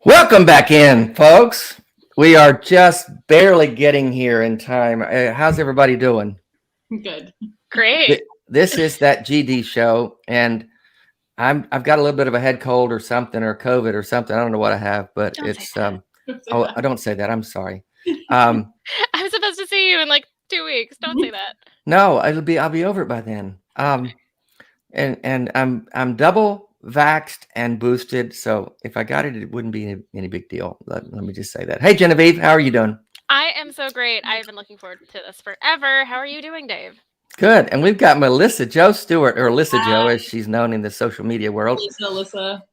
Welcome back in, folks. We are just barely getting here in time. How's everybody doing? Good. Great. This is that GD show, and I've got a little bit of a head cold or something, or COVID or something. I don't know what I have, but it's I don't say that. I'm sorry. I'm supposed to see you in like 2 weeks. Don't say that. No, I'll be over it by then. And I'm double vaxxed and boosted, so if I got it, it wouldn't be any big deal. Let me just say that. Hey, Genevieve, how are you doing? I am so great. I've been looking forward to this forever. How are you doing, Dave? Good. And we've got Melissa Jo Stewart, or Lissa Jo, as she's known in the social media world. Lissa.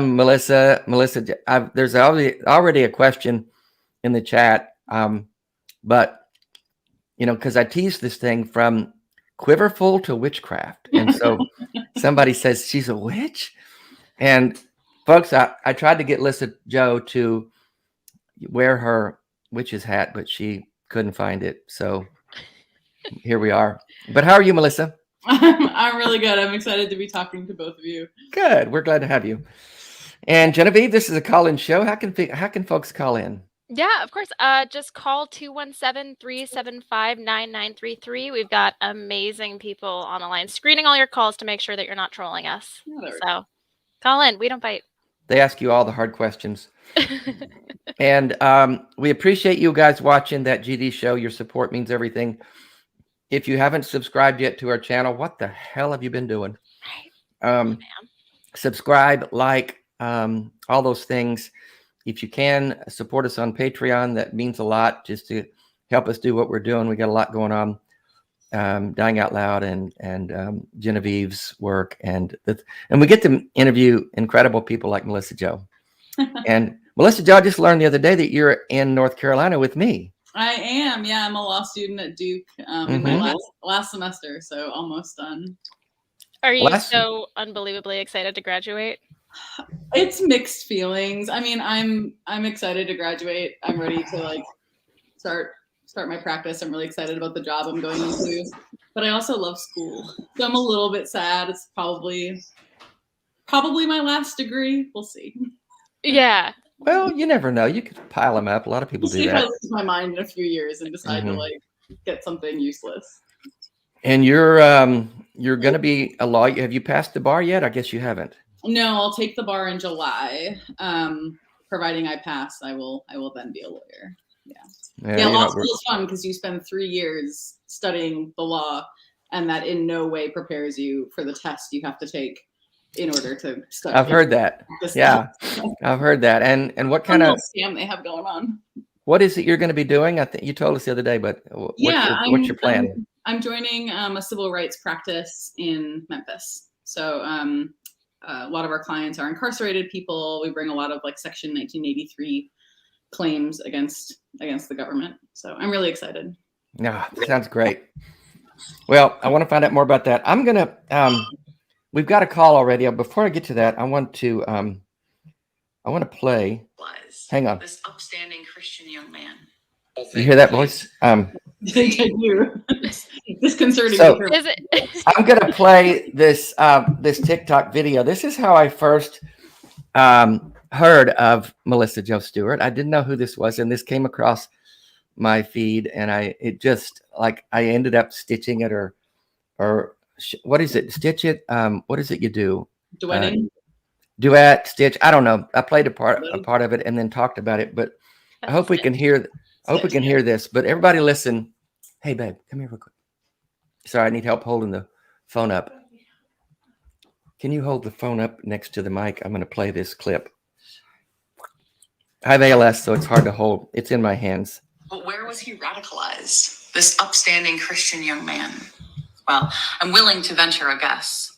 Melissa. There's already a question in the chat, but because I teased this thing from Quiverfull to Witchcraft, and so somebody says she's a witch, and folks, I tried to get Lissa Jo to wear her witch's hat, but she couldn't find it, so here we are. But how are you, Melissa? I'm really good. I'm excited to be talking to both of you. Good. We're glad to have you. And Genevieve, this is a call-in show. How can folks call in? Yeah, of course. Just call 217-375-9933. We've got amazing people on the line screening all your calls to make sure that you're not trolling us. So call in. We don't bite. They ask you all the hard questions. And we appreciate you guys watching that GD show. Your support means everything. If you haven't subscribed yet to our channel, what the hell have you been doing? Subscribe, like, all those things. If you can support us on Patreon, that means a lot, just to help us do what we're doing. We got a lot going on, Dying Out Loud and Genevieve's work, and we get to interview incredible people like Melissa Jo. And Melissa Jo, I just learned the other day that you're in North Carolina with me. I am. Yeah, I'm a law student at Duke in my last semester, so almost done. Are you so unbelievably excited to graduate? It's mixed feelings. I mean, I'm excited to graduate. I'm ready to start my practice. I'm really excited about the job I'm going into, but I also love school. So I'm a little bit sad. It's probably my last degree. We'll see. Yeah. Well, you never know. You could pile them up. A lot of people do that. If I lose my mind in a few years and decide to get something useless. And you're going to be a lawyer. Have you passed the bar yet? I guess you haven't. No, I'll take the bar in July. Providing I pass, I will then be a lawyer. Yeah, law school is fun because you spend 3 years studying the law, and that in no way prepares you for the test you have to take in order to study. I've heard that. Yeah, I've heard that. And what kind of scam they have going on? What is it you're going to be doing? I think you told us the other day, but what's your plan? I'm joining a civil rights practice in Memphis. So a lot of our clients are incarcerated people. We bring a lot of Section 1983 claims against the government. So I'm really excited. Yeah, sounds great. Well, I want to find out more about that. I'm gonna. We've got a call already. Before I get to that, I want to play. Hang on. This upstanding Christian young man. You hear that voice? I think I do. Disconcerting. So, I'm gonna play this TikTok video. This is how I first heard of Melissa Jo Stewart. I didn't know who this was, and this came across my feed, and I ended up stitching it or what is it? Stitch it. What is it you do? Duetting. Duet, stitch. I don't know. I played a part of it and then talked about it, but I hope we can hear. I hope we can hear this. But everybody, listen. Hey, babe, come here real quick. Sorry, I need help holding the phone up. Can you hold the phone up next to the mic? I'm going to play this clip. I have ALS, so it's hard to hold. It's in my hands. But where was he radicalized? This upstanding Christian young man. Well, I'm willing to venture a guess.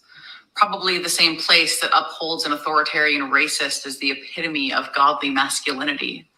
Probably the same place that upholds an authoritarian racist as the epitome of godly masculinity.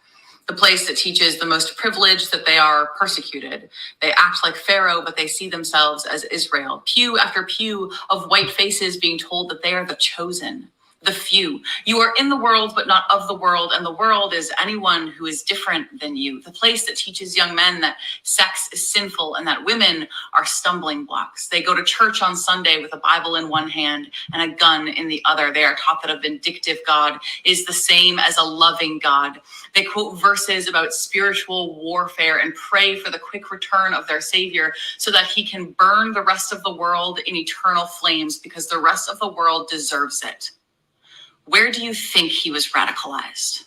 The place that teaches the most privileged that they are persecuted. They act like Pharaoh, but they see themselves as Israel. Pew after pew of white faces being told that they are the chosen, the few. You are in the world, but not of the world, and the world is anyone who is different than you. The place that teaches young men that sex is sinful and that women are stumbling blocks. They go to church on Sunday with a Bible in one hand and a gun in the other. They are taught that a vindictive God is the same as a loving God. They quote verses about spiritual warfare and pray for the quick return of their Savior so that he can burn the rest of the world in eternal flames because the rest of the world deserves it. Where do you think he was radicalized?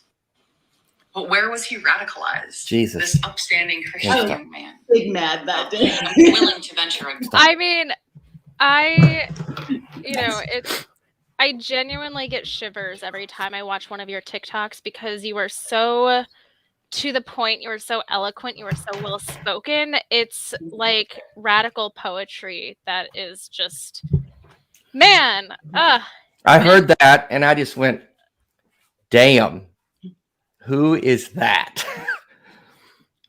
But where was he radicalized? Jesus. This upstanding Christian young man. Big mad that day. I'm willing to venture a I mean, I genuinely get shivers every time I watch one of your TikToks because you are so to the point, you are so eloquent, you are so well spoken. It's like radical poetry that is just, man. I heard that and I just went, damn, who is that?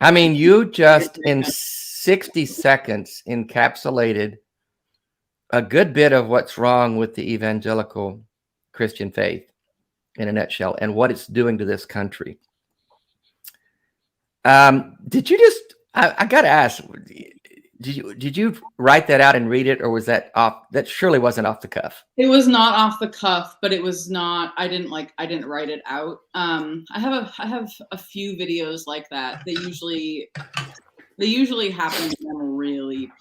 I mean, you just in 60 seconds encapsulated a good bit of what's wrong with the evangelical Christian faith in a nutshell and what it's doing to this country. Did you just, I got to ask, did you write that out and read it, or was that off? That surely wasn't off the cuff. It was not off the cuff, but it was not. I didn't write it out. I have a few videos like that. They usually happen when I'm really,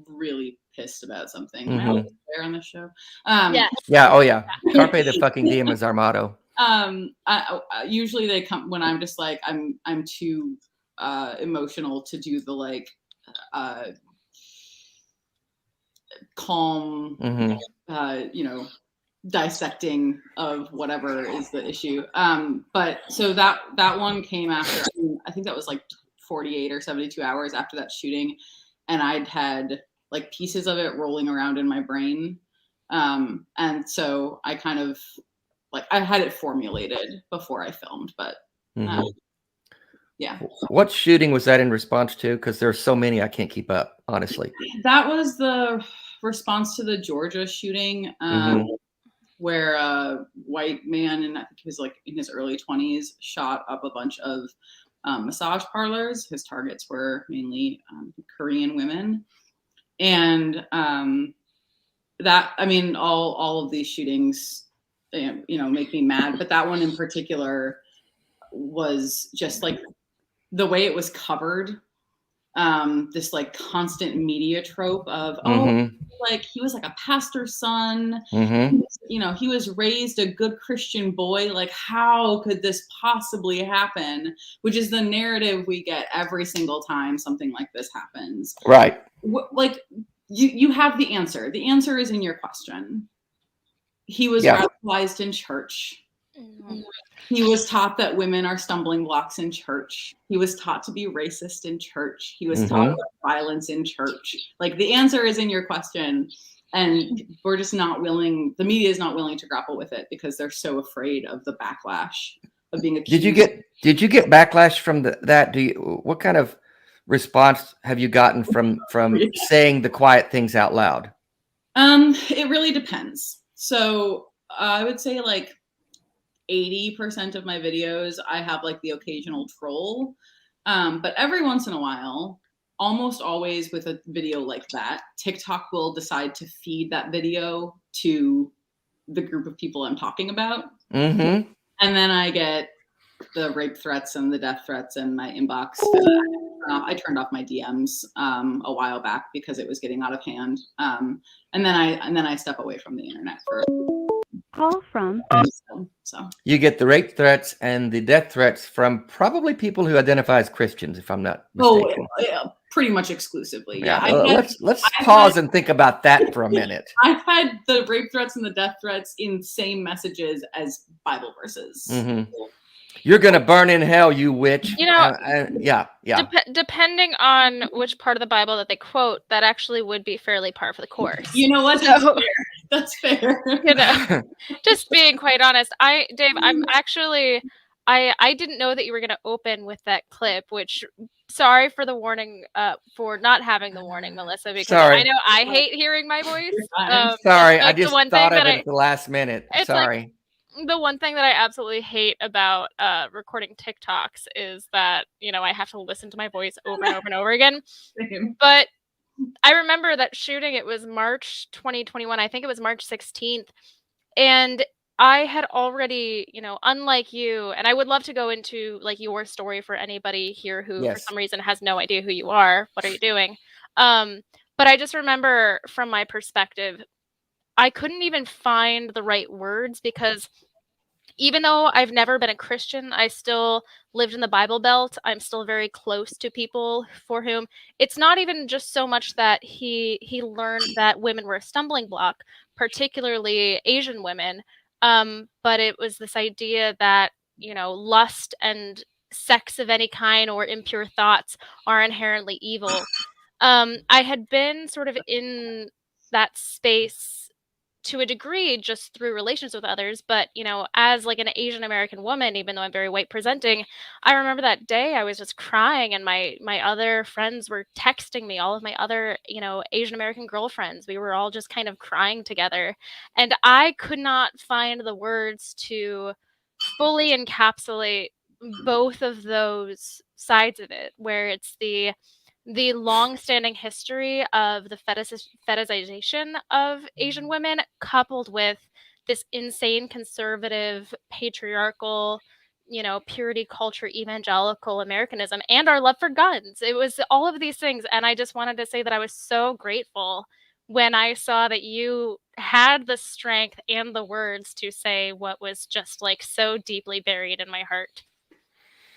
really pissed about something. Am I always there on the show? Yeah. Yeah. Oh yeah. Carpe the fucking diem is our motto. Usually they come when I'm just like I'm too emotional to do the like calm, dissecting of whatever is the issue. But so that one came after, I think that was like 48 or 72 hours after that shooting. And I'd had like pieces of it rolling around in my brain. And so I kind of like, I had it formulated before I filmed, but yeah. What shooting was that in response to? Because there's so many, I can't keep up, honestly. That was the response to the Georgia shooting, where a white man, and I think he was like in his early 20s, shot up a bunch of massage parlors. His targets were mainly Korean women. And that, I mean, all of these shootings, make me mad. But that one in particular was just like the way it was covered. This like constant media trope of, like he was like a pastor's son, he was raised a good Christian boy. Like, how could this possibly happen? Which is the narrative we get every single time something like this happens. Right. Like you have the answer. The answer is in your question. He was radicalized in church. He was taught that women are stumbling blocks in church. He was taught to be racist in church. He was taught about violence in church. Like, the answer is in your question, and we're just not willing. The media is not willing to grapple with it because they're so afraid of the backlash of being accused. Did you get backlash from that? What kind of response have you gotten from saying the quiet things out loud? It really depends. So I would say like 80% of my videos, I have like the occasional troll. But every once in a while, almost always with a video like that, TikTok will decide to feed that video to the group of people I'm talking about. And then I get the rape threats and the death threats in my inbox. I turned off my DMs a while back because it was getting out of hand. And then I step away from the internet for call from. So you get the rape threats and the death threats from probably people who identify as Christians, if I'm not mistaken. Yeah, pretty much exclusively. Yeah. Let's pause and think about that for a minute. I've had the rape threats and the death threats in same messages as Bible verses. Mm-hmm. You're gonna burn in hell, you witch. You know, yeah. Depending on which part of the Bible that they quote, that actually would be fairly par for the course. You know what? That's fair. You know, just being quite honest, Dave, I'm actually, I didn't know that you were going to open with that clip, which, sorry for the warning, for not having the warning, Melissa, because I know I hate hearing my voice. Sorry, I just thought of it at the last minute. Sorry. The one thing that I absolutely hate about recording TikToks is that, you know, I have to listen to my voice over and over and over again. But I remember that shooting, it was March 2021. I think it was March 16th. And I had already, you know, unlike you, and I would love to go into like your story for anybody here who for some reason has no idea who you are. What are you doing? But I just remember from my perspective, I couldn't even find the right words because even though I've never been a Christian, I still lived in the Bible Belt. I'm still very close to people for whom it's not even just so much that he learned that women were a stumbling block, particularly Asian women, but it was this idea that, you know, lust and sex of any kind or impure thoughts are inherently evil. I had been sort of in that space to a degree just through relations with others, but, you know, as like an Asian American woman, even though I'm very white presenting, I remember that day I was just crying and my other friends were texting me, all of my other, you know, Asian American girlfriends. We were all just kind of crying together, and I could not find the words to fully encapsulate both of those sides of it, where it's the long-standing history of the fetishization of Asian women, coupled with this insane conservative, patriarchal, you know, purity culture, evangelical Americanism, and our love for guns. It was all of these things, and I just wanted to say that I was so grateful when I saw that you had the strength and the words to say what was just like so deeply buried in my heart.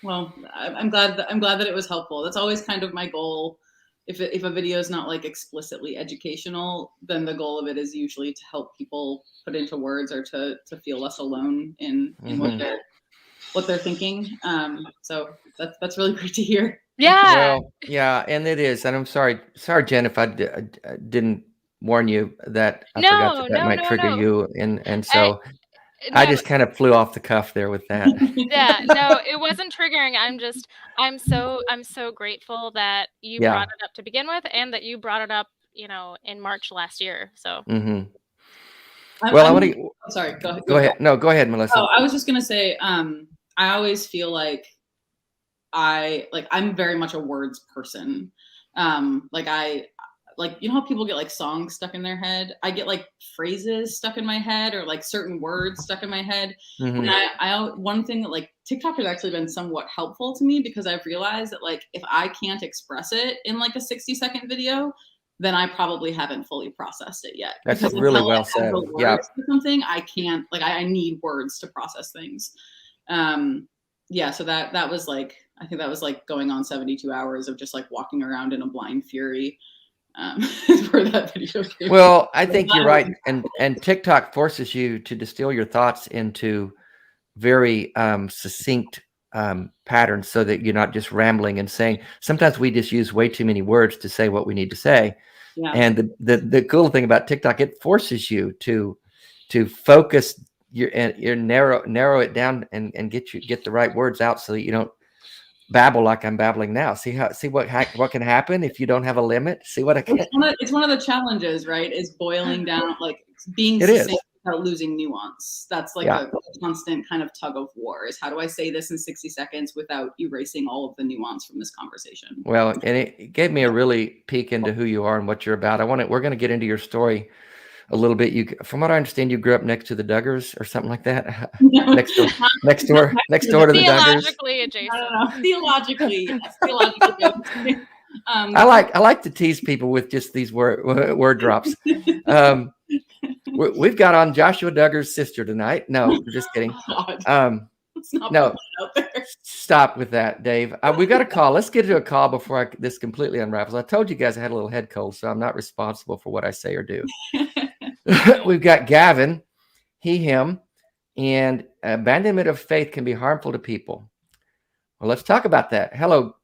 Well, I'm glad that it was helpful. That's always kind of my goal. If a video is not like explicitly educational, then the goal of it is usually to help people put into words or to feel less alone in what they're thinking. So that's really great to hear. Yeah. Well, yeah, and it is. And I'm sorry, Jen, if I didn't warn you that I forgot that might trigger you, and so. I just kind of flew off the cuff there with that. Yeah, no, it wasn't triggering. I'm so grateful that you brought it up to begin with, and that you brought it up, you know, in March last year. So. Mm-hmm. Well, I want to. Sorry, go ahead. No, go ahead, Melissa. Oh, I was just gonna say, I always feel like I'm very much a words person. Like, you know how people get like songs stuck in their head? I get like phrases stuck in my head or like certain words stuck in my head. Mm-hmm. And one thing that like TikTok has actually been somewhat helpful to me, because I've realized that like if I can't express it in like a 60-second video, then I probably haven't fully processed it yet. That's really well said. Yeah. Something I can't, like I need words to process things. Yeah. So that was like, I think that was like going on 72 hours of just like walking around in a blind fury. Where that video came well, I think you're right, and TikTok forces you to distill your thoughts into very succinct patterns, so that you're not just rambling and saying. Sometimes we just use way too many words to say what we need to say. Yeah. And the cool thing about TikTok, it forces you to focus your narrow it down and get the right words out, so that you don't babble like I'm babbling now. See what can happen if you don't have a limit. See what I can. It's one of the challenges, right? Is boiling down, like being succinct without losing nuance. That's like a constant kind of tug of war. Is how do I say this in 60 seconds without erasing all of the nuance from this conversation? Well, and it gave me a really peek into who you are and what you're about. We're going to get into your story a little bit. From what I understand, you grew up next to the Duggars or something like that. No, next door to the Duggars. Theologically adjacent. Theologically, yes, theologically. I like to tease people with just these word drops. We've got on Joshua Duggar's sister tonight. No, just kidding. No, Stop with that, Dave. We got a call. Let's get to a call before this completely unravels. I told you guys I had a little head cold, so I'm not responsible for what I say or do. We've got Gavin, he, him, and abandonment of faith can be harmful to people. Well, let's talk about that. Hello,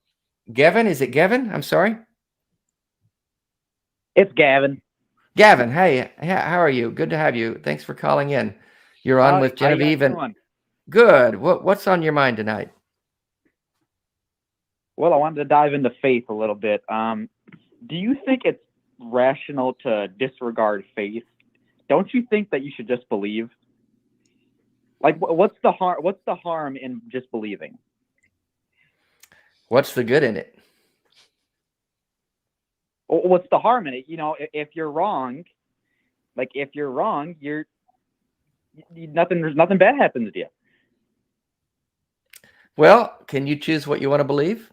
Gavin. Is it Gavin? I'm sorry. It's Gavin. Gavin, hey, how are you? Good to have you. Thanks for calling in. You're on with Genevieve and good. What's on your mind tonight? Well, I wanted to dive into faith a little bit. Do you think it's rational to disregard faith? Don't you think that you should just believe? Like, what's the harm? What's the harm in just believing? What's the good in it? What's the harm in it? You know, if you're wrong, there's nothing bad happens to you. Well, can you choose what you want to believe?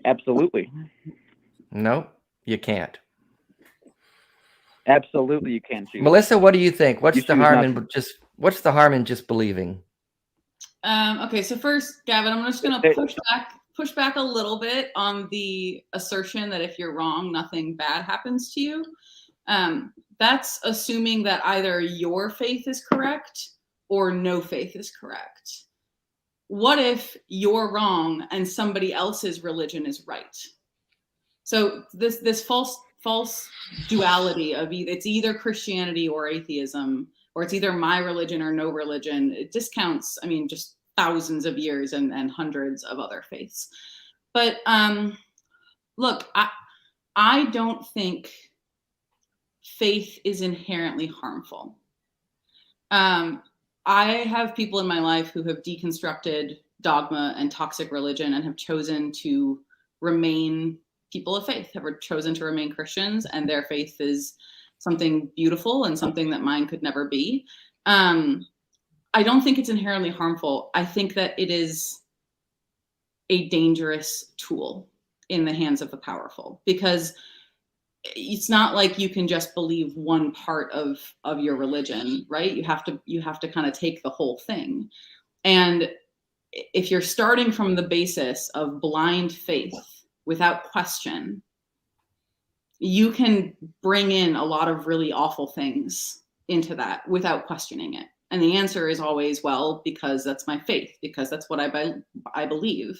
Absolutely. No, you can't. Absolutely, you can choose. Melissa, what do you think? What's You the choose harm not in just believing? Okay, so first, Gavin, I'm just going to push back a little bit on the assertion that if you're wrong, nothing bad happens to you. That's assuming that either your faith is correct or no faith is correct. What if you're wrong and somebody else's religion is right? So this false duality of it's either Christianity or atheism, or it's either my religion or no religion. It discounts, I mean, just thousands of years and hundreds of other faiths. But look, I don't think faith is inherently harmful. I have people in my life who have deconstructed dogma and toxic religion and have chosen to remain people of faith, have chosen to remain Christians, and their faith is something beautiful and something that mine could never be. I don't think it's inherently harmful. I think that it is a dangerous tool in the hands of the powerful, because it's not like you can just believe one part of your religion, right? You have to kind of take the whole thing. And if you're starting from the basis of blind faith without question, you can bring in a lot of really awful things into that without questioning it. And the answer is always, well, because that's my faith, because that's what I believe.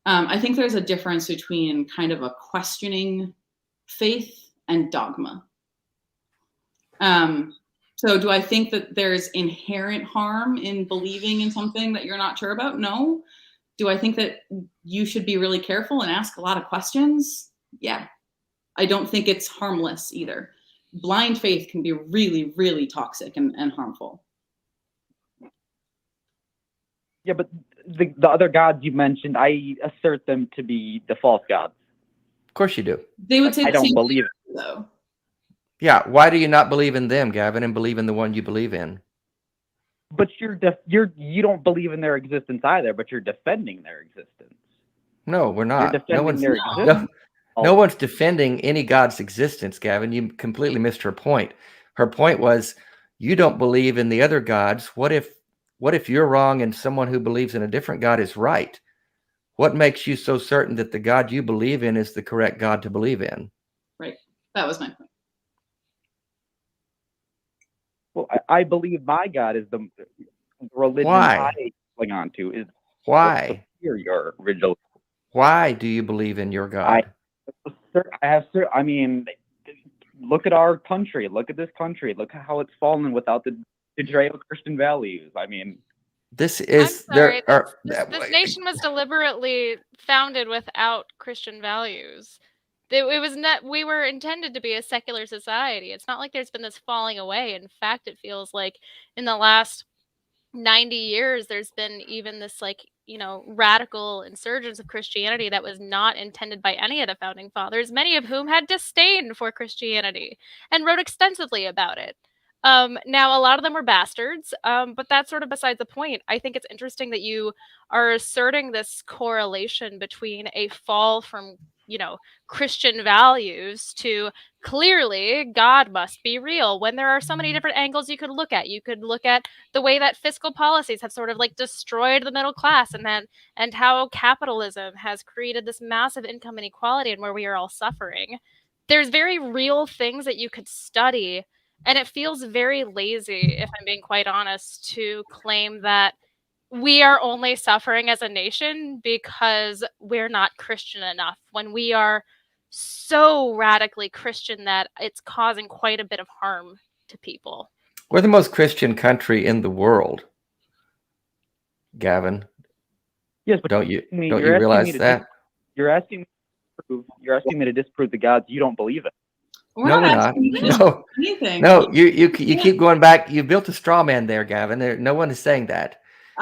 I think there's a difference between kind of a questioning faith and dogma. So do I think that there's inherent harm in believing in something that you're not sure about? No. Do I think that you should be really careful and ask a lot of questions? Yeah. I don't think it's harmless either. Blind faith can be really, really toxic and harmful. Yeah, but the other gods you mentioned, I assert them to be the false gods. Of course you do. They would say I don't believe it. though. Yeah. Why do you not believe in them, Gavin, and believe in the one you believe in? But you don't believe in their existence either, but you're defending their existence. No, we're not. You're defending their existence. No one's defending any God's existence, Gavin. You completely missed her point. Her point was, you don't believe in the other gods. What if you're wrong and someone who believes in a different God is right? What makes you so certain that the God you believe in is the correct God to believe in? Right. That was my point. Well, I believe my God is the religion Why? I cling on to. Is Why? Your original. Why do you believe in your God? I mean, look at our country. Look at this country. Look at how it's fallen without the Judeo-Christian values. I mean, This is I'm sorry, this nation was deliberately founded without Christian values. It was not. We were intended to be a secular society. It's not like there's been this falling away. In fact, it feels like in the last 90 years, there's been even this radical insurgence of Christianity that was not intended by any of the founding fathers, many of whom had disdain for Christianity and wrote extensively about it. Now, a lot of them were bastards, but that's sort of beside the point. I think it's interesting that you are asserting this correlation between a fall from, Christian values to clearly God must be real, when there are so many different angles you could look at. You could look at the way that fiscal policies have sort of like destroyed the middle class, and how capitalism has created this massive income inequality and where we are all suffering. There's very real things that you could study, and it feels very lazy, if I'm being quite honest, to claim that we are only suffering as a nation because we're not Christian enough, when we are so radically Christian that it's causing quite a bit of harm to people. We're the most Christian country in the world, Gavin. Yes, but Don't you you're asking realize me to that? You're asking me to disprove the gods you don't believe in. No, we're not. asking you to No, do anything. no. You keep going back. You built a straw man there, Gavin. No one is saying that.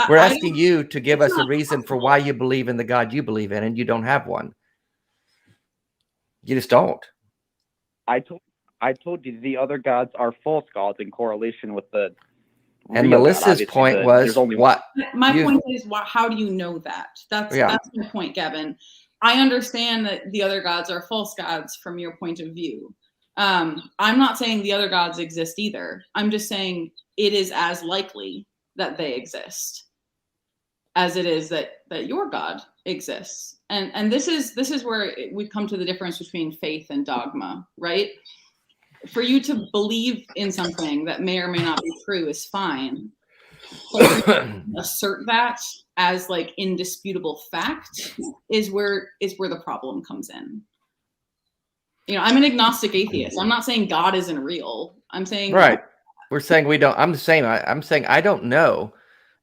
We're asking you to give us a reason for why you believe in the God you believe in, and you don't have one. You just don't. I told you the other gods are false gods in correlation with the. And real God. Melissa's Obviously, point was there's only what? My point is, how do you know that? That's my point, Gavin. I understand that the other gods are false gods from your point of view. I'm not saying the other gods exist either. I'm just saying it is as likely that they exist as it is that your God exists. And this is where we come to the difference between faith and dogma, right? For you to believe in something that may or may not be true is fine. But to assert that as like indisputable fact is where the problem comes in. I'm an agnostic atheist. I'm not saying God isn't real. I'm saying right. We're saying we don't. I'm the same. I'm saying I don't know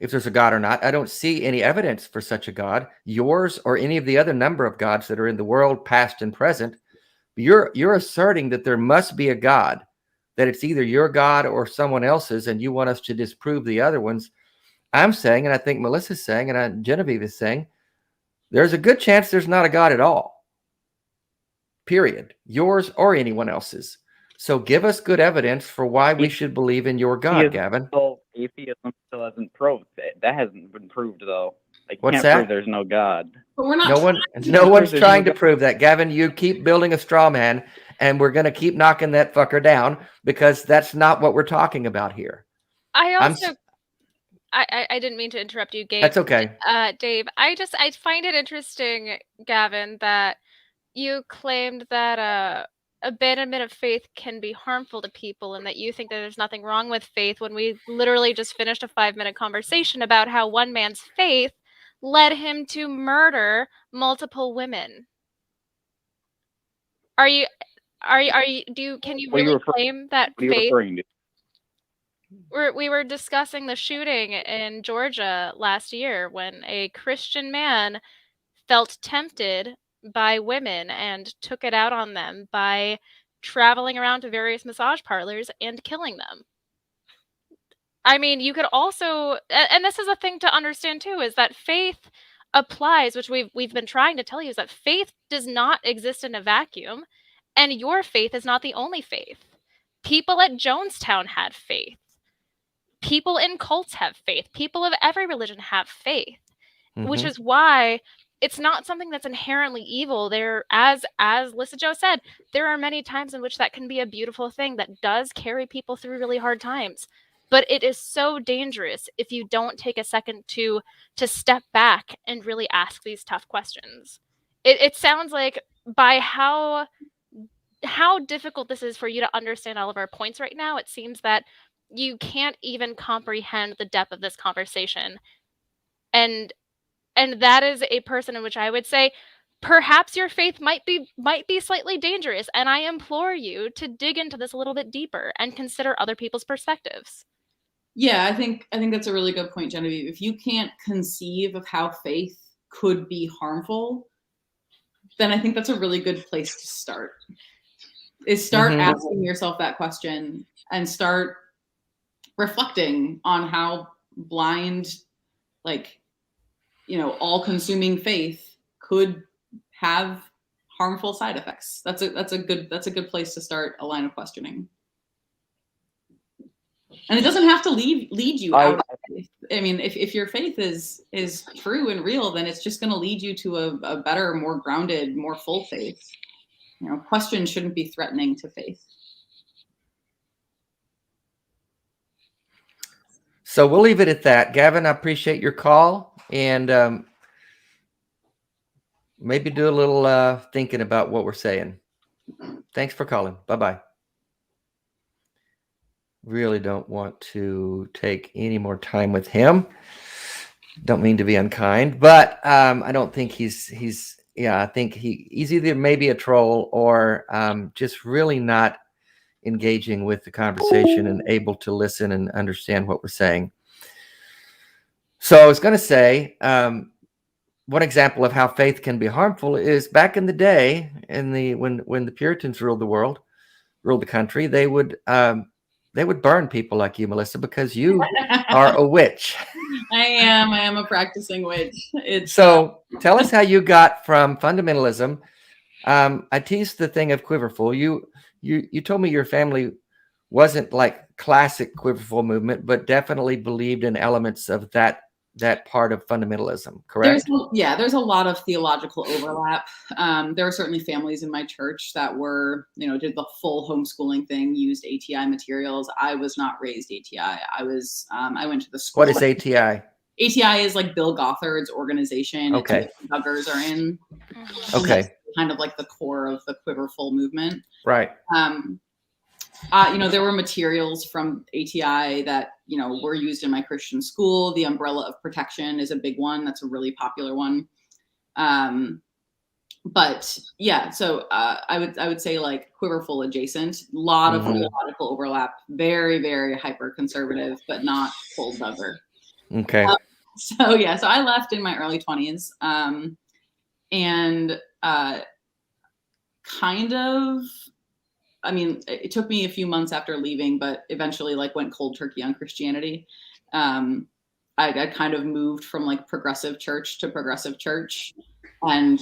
if there's a God or not. I don't see any evidence for such a God, yours or any of the other number of gods that are in the world, past and present. You're asserting that there must be a God, that it's either your God or someone else's, and you want us to disprove the other ones. I'm saying, and I think Melissa's saying, and Genevieve is saying, there's a good chance there's not a God at all. Period. Yours or anyone else's. So give us good evidence for why we should believe in your God, Gavin. Atheism still hasn't proved it. That hasn't been proved though. They What's can't that? prove there's no God. But we're not. No one's trying to prove that, Gavin. You keep building a straw man, and we're going to keep knocking that fucker down because that's not what we're talking about here. I didn't mean to interrupt you, Gabe. That's okay. Dave, I find it interesting, Gavin, that you claimed that abandonment of faith can be harmful to people, and that you think that there's nothing wrong with faith, when we literally just finished a 5-minute conversation about how one man's faith led him to murder multiple women. Can you really claim that faith? What are you referring to? We were discussing the shooting in Georgia last year, when a Christian man felt tempted by women and took it out on them by traveling around to various massage parlors and killing them. I mean, you could also, and this is a thing to understand too, is that faith applies, which we've been trying to tell you, is that faith does not exist in a vacuum, and your faith is not the only faith. People at Jonestown had faith. People in cults have faith. People of every religion have faith, which is why it's not something that's inherently evil. There, as Lissa Jo said, there are many times in which that can be a beautiful thing that does carry people through really hard times. But it is so dangerous if you don't take a second to step back and really ask these tough questions. It sounds like, by how difficult this is for you to understand all of our points right now, it seems that you can't even comprehend the depth of this conversation. And that is a person in which I would say perhaps your faith might be slightly dangerous, and I implore you to dig into this a little bit deeper and consider other people's perspectives. Yeah, I think that's a really good point, Genevieve. If you can't conceive of how faith could be harmful, then I think that's a really good place to start. Is start asking yourself that question and start reflecting on how blind, all-consuming faith could have harmful side effects. That's a good place to start a line of questioning. And it doesn't have to lead you out of faith. I mean, if your faith is true and real, then it's just going to lead you to a better, more grounded, more full faith. You know, questions shouldn't be threatening to faith. So we'll leave it at that. Gavin, I appreciate your call, and maybe do a little thinking about what we're saying. Thanks for calling. Bye-bye. Really don't want to take any more time with him. Don't mean to be unkind, but I don't think he's I think he's either maybe a troll or just really not engaging with the conversation and able to listen and understand what we're saying. So I was going to say, one example of how faith can be harmful is back in the day, when the Puritans ruled the country, they would burn people like you, Melissa, because you are a witch. I am a practicing witch. So tell us how you got from fundamentalism. I teased the thing of Quiverfull. You told me your family wasn't like classic Quiverfull movement, but definitely believed in elements of that part of fundamentalism, correct? There's a lot of theological overlap. There are certainly families in my church that were, did the full homeschooling thing, used ATI materials. I was not raised ATI. I went to the school. What is ATI? ATI is like Bill Gothard's organization. Okay. The Duggars are in. Okay. Kind of like the core of the Quiverfull movement. Right. There were materials from ATI that, were used in my Christian school. The umbrella of protection is a big one. That's a really popular one. But yeah, so I would say like Quiverfull adjacent, a lot of theological overlap, very, very hyper conservative, but not full Duggar. Okay. So I left in my early 20s. It took me a few months after leaving, but eventually went cold turkey on Christianity. I kind of moved from like progressive church to progressive church and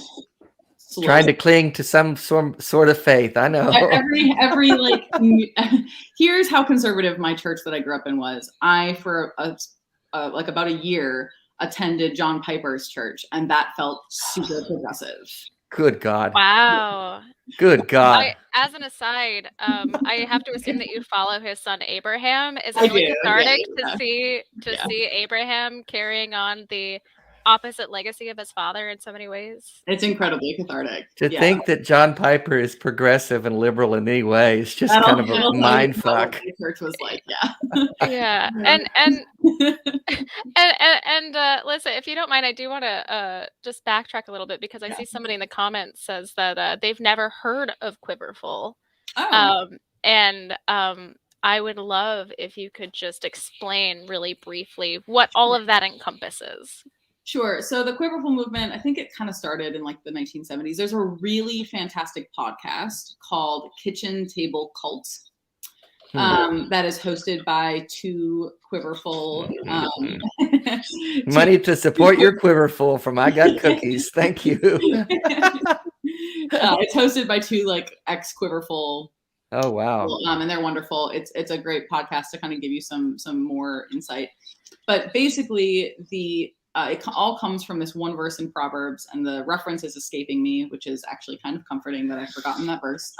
trying to cling to some sort of faith. I know. Every here's how conservative my church that I grew up in was. I, for about a year, attended John Piper's church, and that felt super progressive. Good God. Wow. Good God. As an aside, I have to assume that you follow his son Abraham. Is it really cathartic to see Abraham carrying on the opposite legacy of his father in so many ways? It's incredibly cathartic. To think that John Piper is progressive and liberal in any way is just kind of a mind fuck. The church was like, yeah. And Lissa, if you don't mind, I do want to just backtrack a little bit because I see somebody in the comments says that they've never heard of Quiverfull. I would love if you could just explain really briefly what all of that encompasses. Sure. So the Quiverfull movement, I think it kind of started in the 1970s. There's a really fantastic podcast called Kitchen Table Cult that is hosted by two Quiverfull. Money to support your Quiverfull from I Got Cookies. Thank you. It's hosted by two ex-Quiverfull. Oh, wow. And they're wonderful. It's a great podcast to kind of give you some more insight. But basically it all comes from this one verse in Proverbs, and the reference is escaping me, which is actually kind of comforting that I've forgotten that verse.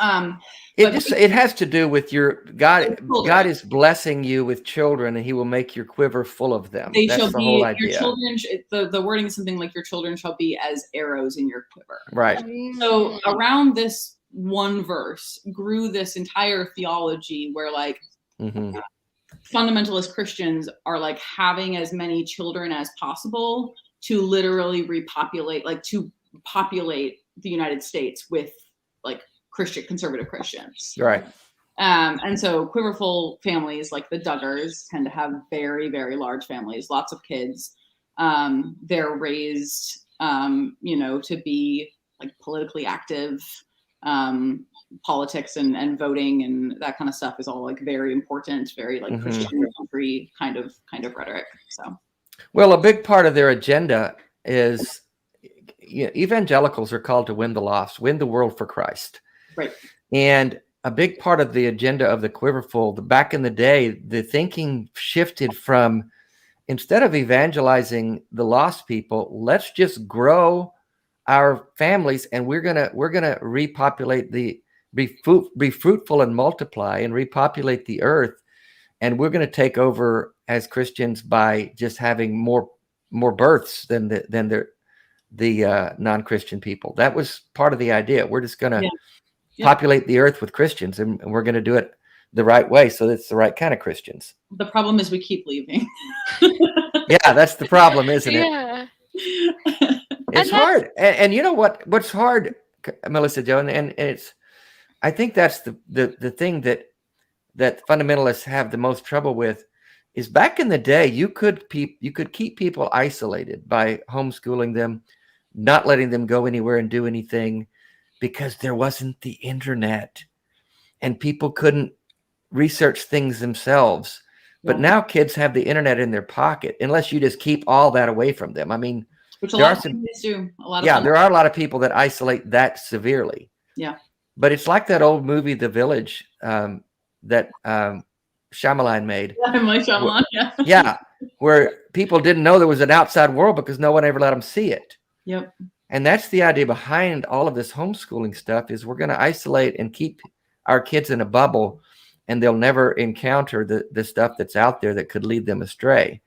It has to do with your God. God is blessing you with children, and He will make your quiver full of them. That's the whole idea. Your children. The wording is something like your children shall be as arrows in your quiver. Right. So around this one verse grew this entire theology where fundamentalist Christians are having as many children as possible to literally repopulate, to populate the United States with conservative Christians. Right. And so Quiverfull families, like the Duggars, tend to have very, very large families, lots of kids. They're raised, to be politically active. Politics and voting and that kind of stuff is all very important, very Christian country kind of rhetoric. So, well, a big part of their agenda is evangelicals are called to win the lost, win the world for Christ. Right. And a big part of the agenda of the Quiverfull, back in the day, the thinking shifted from instead of evangelizing the lost people, let's just grow our families, and we're gonna repopulate be fruitful and multiply and repopulate the earth, and we're going to take over as Christians by just having more births than the non-Christian people. That was part of the idea. We're just going to populate the earth with Christians, and we're going to do it the right way, so it's the right kind of Christians. The problem is we keep leaving. Yeah, that's the problem, isn't it? Yeah. It's hard. And you know what's hard, Melissa Jo, and it's, I think that's the thing that fundamentalists have the most trouble with, is back in the day, you could keep people isolated by homeschooling them, not letting them go anywhere and do anything, because there wasn't the internet and people couldn't research things themselves. But now kids have the internet in their pocket, unless you just keep all that away from them. I mean, which a lot of people do. There are a lot of people that isolate that severely. Yeah. But it's like that old movie, The Village, that Shyamalan made. Shyamalan, yeah, where people didn't know there was an outside world because no one ever let them see it. Yep. And that's the idea behind all of this homeschooling stuff, is we're going to isolate and keep our kids in a bubble, and they'll never encounter the stuff that's out there that could lead them astray.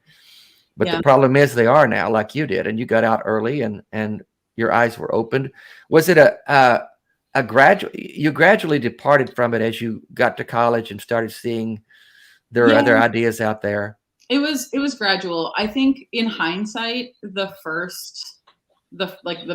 But the problem is they are now, like you did, and you got out early and your eyes were opened. Was it you gradually departed from it as you got to college and started seeing there are other ideas out there? It was gradual. I think in hindsight, the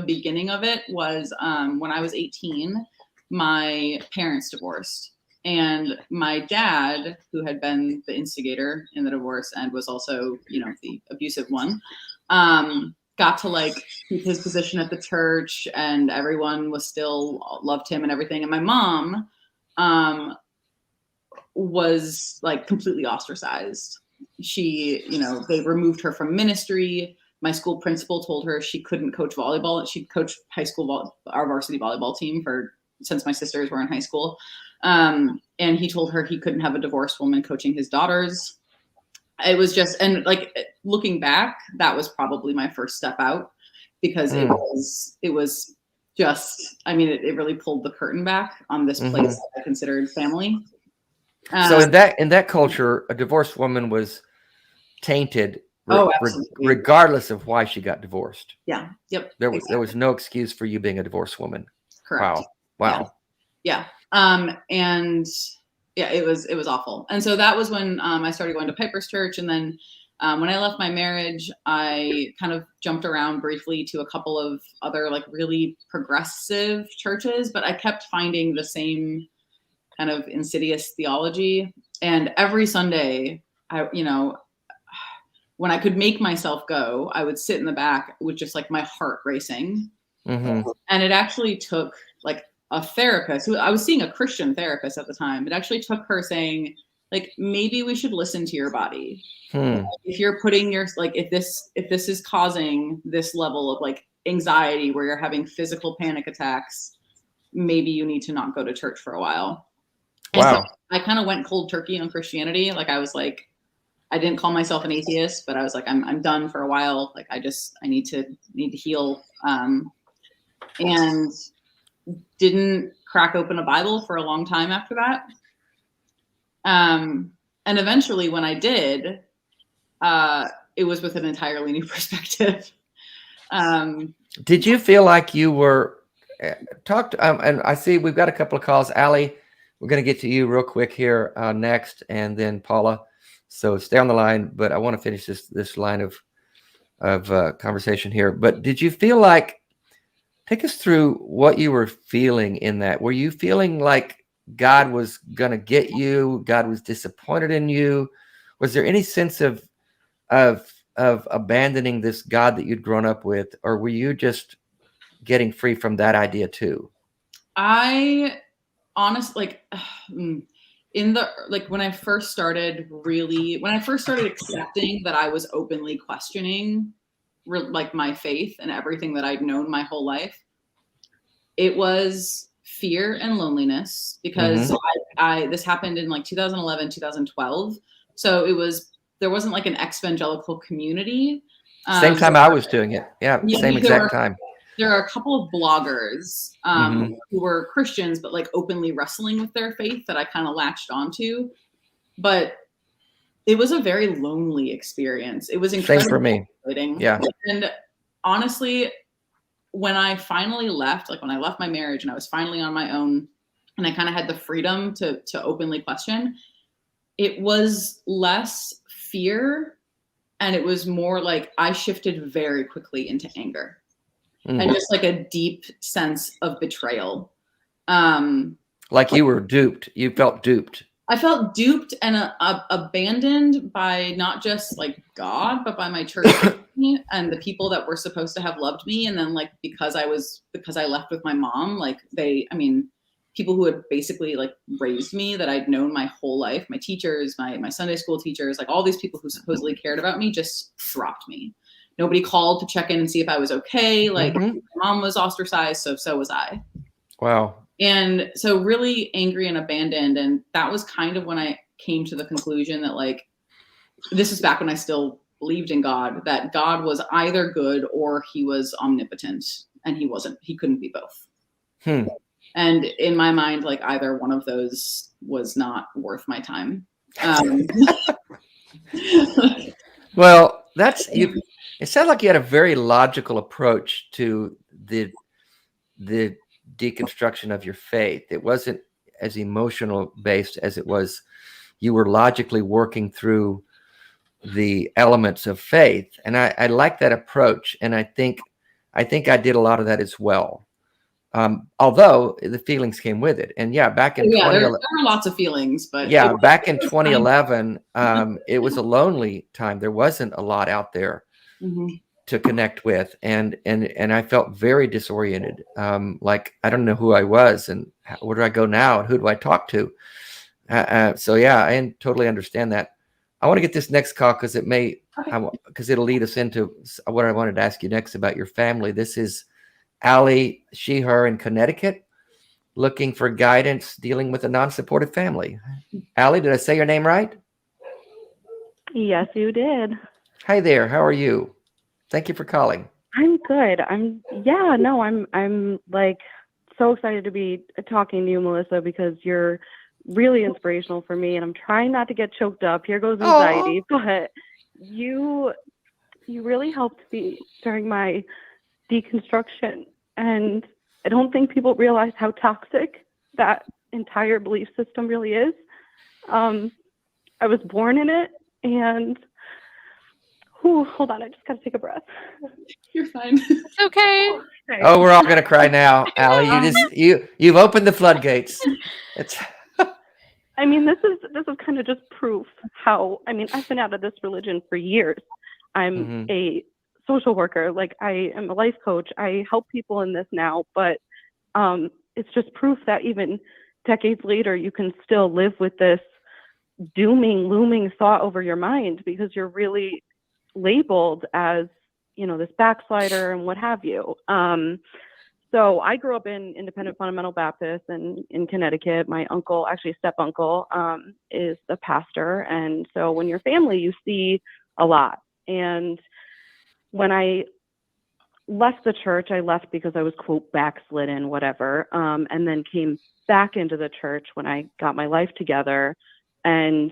beginning of it was when I was 18, my parents divorced. And my dad, who had been the instigator in the divorce and was also, the abusive one, got to keep his position at the church, and everyone was still loved him and everything. And my mom was completely ostracized. She, they removed her from ministry. My school principal told her she couldn't coach volleyball. She'd coached high school our varsity volleyball team since my sisters were in high school. And he told her he couldn't have a divorced woman coaching his daughters. It was just, and looking back, that was probably my first step out, because it was just, it really pulled the curtain back on this place that I considered family. So in that culture, a divorced woman was tainted, regardless of why she got divorced. Yeah. Yep. There was no excuse for you being a divorced woman. Correct. Wow. Yeah. And yeah, it was awful. And so that was when I started going to Piper's Church. And then when I left my marriage, I kind of jumped around briefly to a couple of other really progressive churches, but I kept finding the same kind of insidious theology. And every Sunday, when I could make myself go, I would sit in the back with just my heart racing. Mm-hmm. And it actually took a therapist who I was seeing, a Christian therapist at the time. It actually took her saying, maybe we should listen to your body. If you're putting if this is causing this level of anxiety where you're having physical panic attacks, maybe you need to not go to church for a while. Wow. And so I kind of went cold turkey on Christianity. I was I didn't call myself an atheist, but I was I'm done for a while. I need to heal. And didn't crack open a Bible for a long time after that. And eventually when I did, it was with an entirely new perspective. Did you feel like you were and I see we've got a couple of calls. Allie, we're going to get to you real quick here next, and then Paula. So stay on the line, but I want to finish this line of conversation here. But did you feel take us through what you were feeling in that? Were you feeling like God was going to get you? God was disappointed in you? Was there any sense of abandoning this God that you'd grown up with, or were you just getting free from that idea too? I honestly, in the when I first started accepting that I was openly questioning my faith and everything that I'd known my whole life, it was fear and loneliness, because this happened in 2011, 2012. So it was there wasn't like an evangelical community. Same time I was doing it. Yeah, same exact time. There are a couple of bloggers who were Christians, but like openly wrestling with their faith that I kind of latched onto. But it was a very lonely experience. It was incredibly same for me. isolating. Yeah. And honestly, when I finally left, like when I left my marriage and I was finally on my own and I kind of had the freedom to openly question, it was less fear and it was more like I shifted very quickly into anger and just like a deep sense of betrayal. Like you were duped. You felt duped. I felt duped and abandoned by not just like God, but by my church and the people that were supposed to have loved me. And then like, because I left with my mom, like people who had basically like raised me that I'd known my whole life, my teachers, my Sunday school teachers, like all these people who supposedly cared about me just dropped me. Nobody called to check in and see if I was okay. Like my mom was ostracized. So was I. Wow. And so really angry and abandoned. And that was kind of when I came to the conclusion that like, this is back when I still believed in God, that God was either good or he was omnipotent and he couldn't be both. And in my mind, like either one of those was not worth my time. Well, it sounds like you had a very logical approach to the deconstruction of your faith. It wasn't as emotional based as it was. You were logically working through the elements of faith, and I like that approach. And I think I did a lot of that as well. Although the feelings came with it, and back in 2011, there were lots of feelings, but back in 2011, it was a lonely time. There wasn't a lot out there to connect with, and I felt very disoriented. Like I don't know who I was, and where do I go now, and who do I talk to? So I totally understand that. I want to get this next call because it'll lead us into what I wanted to ask you next about your family. This is Allie, she, her in Connecticut, looking for guidance dealing with a non-supportive family. Allie, did I say your name right? Yes, you did. Hi there. How are you? Thank you for calling. I'm good. I'm like so excited to be talking to you, Melissa, because you're really inspirational for me, and I'm trying not to get choked up. Here goes anxiety. But you really helped me during my deconstruction, and I don't think people realize how toxic that entire belief system really is. I was born in it, and hold on, I just gotta take a breath. You're fine. It's okay. Oh, we're all gonna cry now, Allie. You've opened the floodgates. I mean, this is kind of just proof how, I've been out of this religion for years. I'm a social worker, like I am a life coach. I help people in this now, but it's just proof that even decades later, you can still live with this looming thought over your mind because you're really labeled as, this backslider and what have you. So I grew up in Independent Fundamental Baptist in Connecticut. My uncle, actually step uncle, is the pastor. And so when you're family, you see a lot. And when I left the church, I left because I was, quote, backslidden, whatever, and then came back into the church when I got my life together and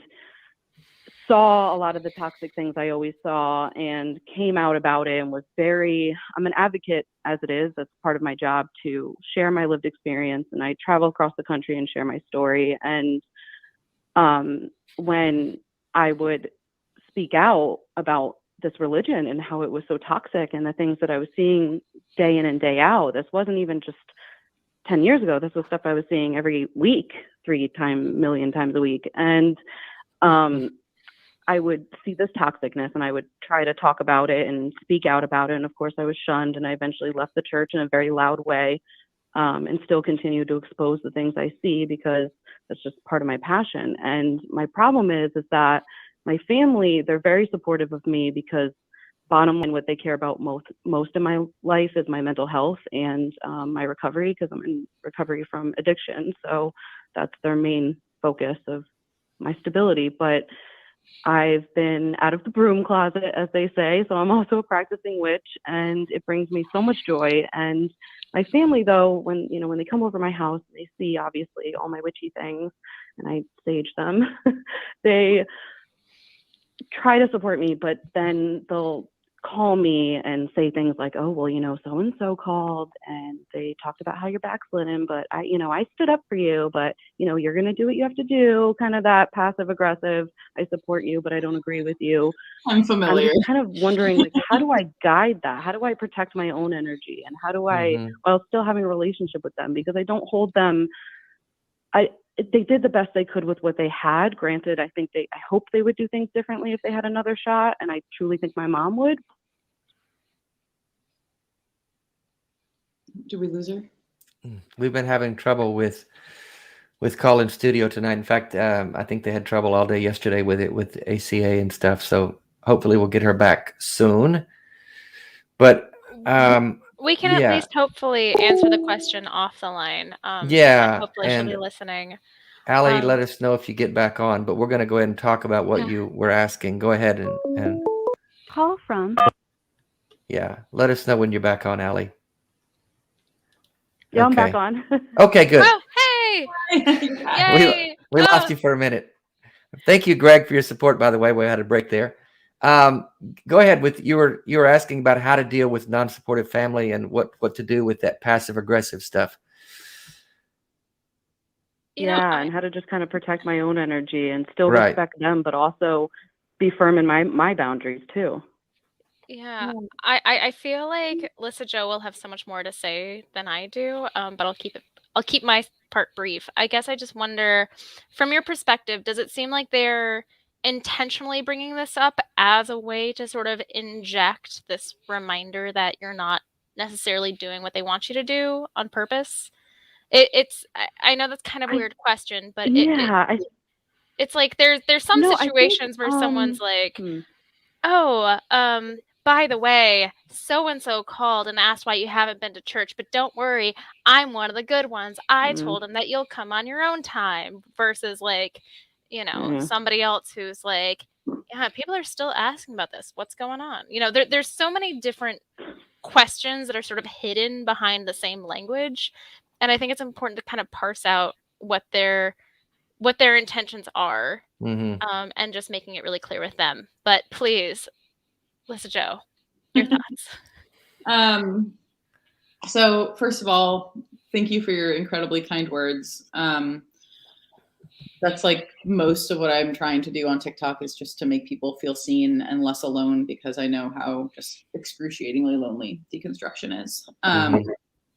saw a lot of the toxic things I always saw and came out about it and was I'm an advocate as it is. That's part of my job to share my lived experience. And I travel across the country and share my story. And when I would speak out about this religion and how it was so toxic and the things that I was seeing day in and day out, this wasn't even just 10 years ago. This was stuff I was seeing every week, 3 million times a week. And I would see this toxicness and I would try to talk about it and speak out about it. And of course I was shunned, and I eventually left the church in a very loud way, and still continue to expose the things I see because that's just part of my passion. And my problem is that my family, they're very supportive of me because bottom line, what they care about most in my life is my mental health and my recovery, because I'm in recovery from addiction. So that's their main focus of my stability. But I've been out of the broom closet, as they say, so I'm also a practicing witch, and it brings me so much joy. And my family, though, when they come over my house, they see obviously all my witchy things, and I stage them. They try to support me, but then they'll call me and say things like, "Oh, well, so and so called, and they talked about how you're backslidden, but I stood up for you, but you're gonna do what you have to do." Kind of that passive aggressive. I support you, but I don't agree with you. I'm familiar. I'm just kind of wondering, like, how do I guide that? How do I protect my own energy, and how do I, while still having a relationship with them, because I don't hold them. They did the best they could with what they had. Granted, I hope they would do things differently if they had another shot, and I truly think my mom would. Did we lose her? We've been having trouble with call in studio tonight. In fact, I think they had trouble all day yesterday with it, with ACA and stuff. So hopefully we'll get her back soon. But we can at least hopefully answer the question off the line. Hopefully she'll be listening. Allie, let us know if you get back on, but we're going to go ahead and talk about what you were asking. Go ahead and call from. Yeah, let us know when you're back on, Allie. Yeah, I'm back on. Okay, good. Oh, hey! Yay! We lost you for a minute. Thank you, Greg, for your support, by the way. We had a break there. Go ahead with you were asking about how to deal with non-supportive family and what to do with that passive aggressive stuff. And how to just kind of protect my own energy and still respect them, but also be firm in my boundaries too. Yeah, I feel like Lissa Jo will have so much more to say than I do, but I'll keep my part brief. I guess I just wonder, from your perspective, does it seem like they're intentionally bringing this up as a way to sort of inject this reminder that you're not necessarily doing what they want you to do on purpose? I know that's kind of a weird question, but it's like there's some situations where someone's like, oh, by the way, so-and-so called and asked why you haven't been to church, but don't worry, I'm one of the good ones. I told him that you'll come on your own time, versus like, somebody else who's like, yeah, people are still asking about this. What's going on? There's so many different questions that are sort of hidden behind the same language. And I think it's important to kind of parse out what their intentions are, and just making it really clear with them. But please, Lissa Jo, your thoughts. So first of all, thank you for your incredibly kind words. That's like most of what I'm trying to do on TikTok, is just to make people feel seen and less alone, because I know how just excruciatingly lonely deconstruction is.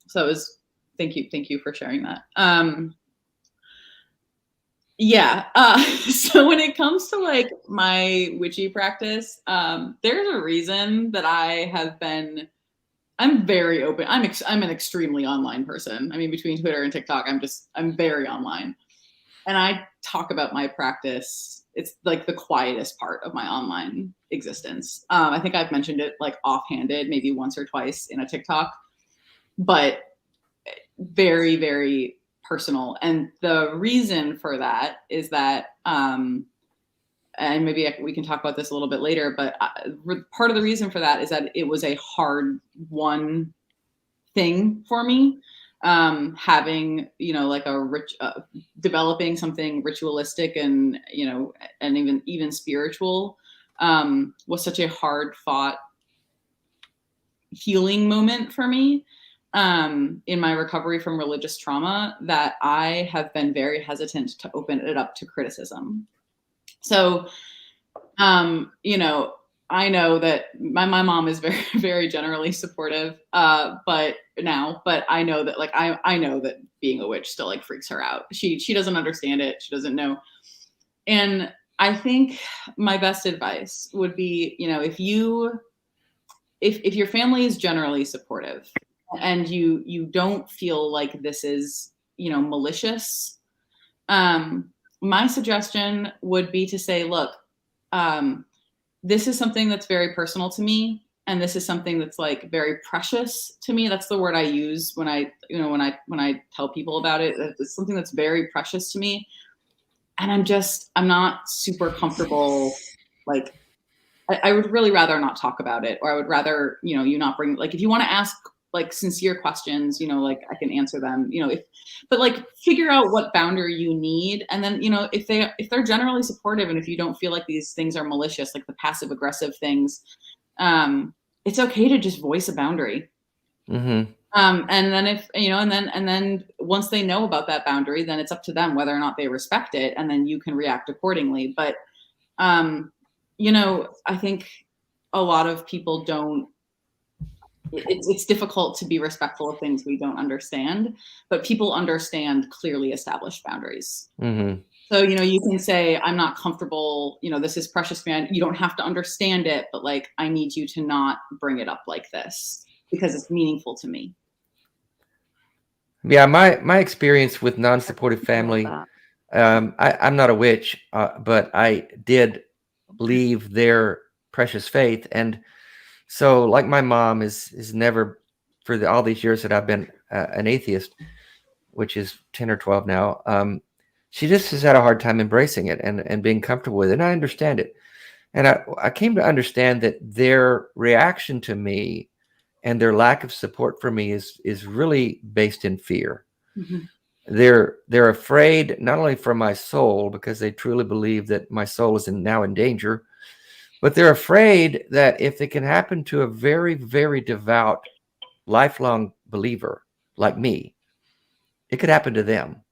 So it was, thank you for sharing that. So when it comes to like my witchy practice, there's a reason that I'm very open. I'm an extremely online person. I mean, between Twitter and TikTok, I'm very online. And I talk about my practice. It's like the quietest part of my online existence. I think I've mentioned it like offhanded, maybe once or twice in a TikTok, but very, very personal. And the reason for that is that, and maybe we can talk about this a little bit later, but part of the reason for that is that it was a hard won thing for me. Having, like developing something ritualistic and, and even spiritual, was such a hard fought healing moment for me. In my recovery from religious trauma, that I have been very hesitant to open it up to criticism. So, I know that my mom is very, very generally supportive, but I know that like, I know that being a witch still like freaks her out. She doesn't understand it. She doesn't know. And I think my best advice would be, if your family is generally supportive, and you don't feel like this is, malicious, my suggestion would be to say, look, this is something that's very personal to me, and this is something that's like very precious to me. That's the word I use when I tell people about it. It's something that's very precious to me. And I'm not super comfortable. Like, I would really rather not talk about it, or I would rather, you not bring, like, if you want to ask like sincere questions, like I can answer them, but like figure out what boundary you need. And then, if they're generally supportive, and if you don't feel like these things are malicious, like the passive aggressive things, it's okay to just voice a boundary. Mm-hmm. And then if, and then once they know about that boundary, then it's up to them whether or not they respect it. And then you can react accordingly. But, I think a lot of people don't, it's difficult to be respectful of things we don't understand, but people understand clearly established boundaries. Mm-hmm. So, you can say, I'm not comfortable, this is precious to me. You don't have to understand it, but like, I need you to not bring it up like this because it's meaningful to me. Yeah, my experience with non-supportive family, I'm not a witch, but I did leave their precious faith. And so like my mom is never, for all these years that I've been an atheist, which is 10 or 12 now, she just has had a hard time embracing it and being comfortable with it. And I understand it. And I came to understand that their reaction to me and their lack of support for me is really based in fear. Mm-hmm. They're afraid not only for my soul, because they truly believe that my soul is now in danger, but they're afraid that if it can happen to a very, very devout, lifelong believer like me, it could happen to them.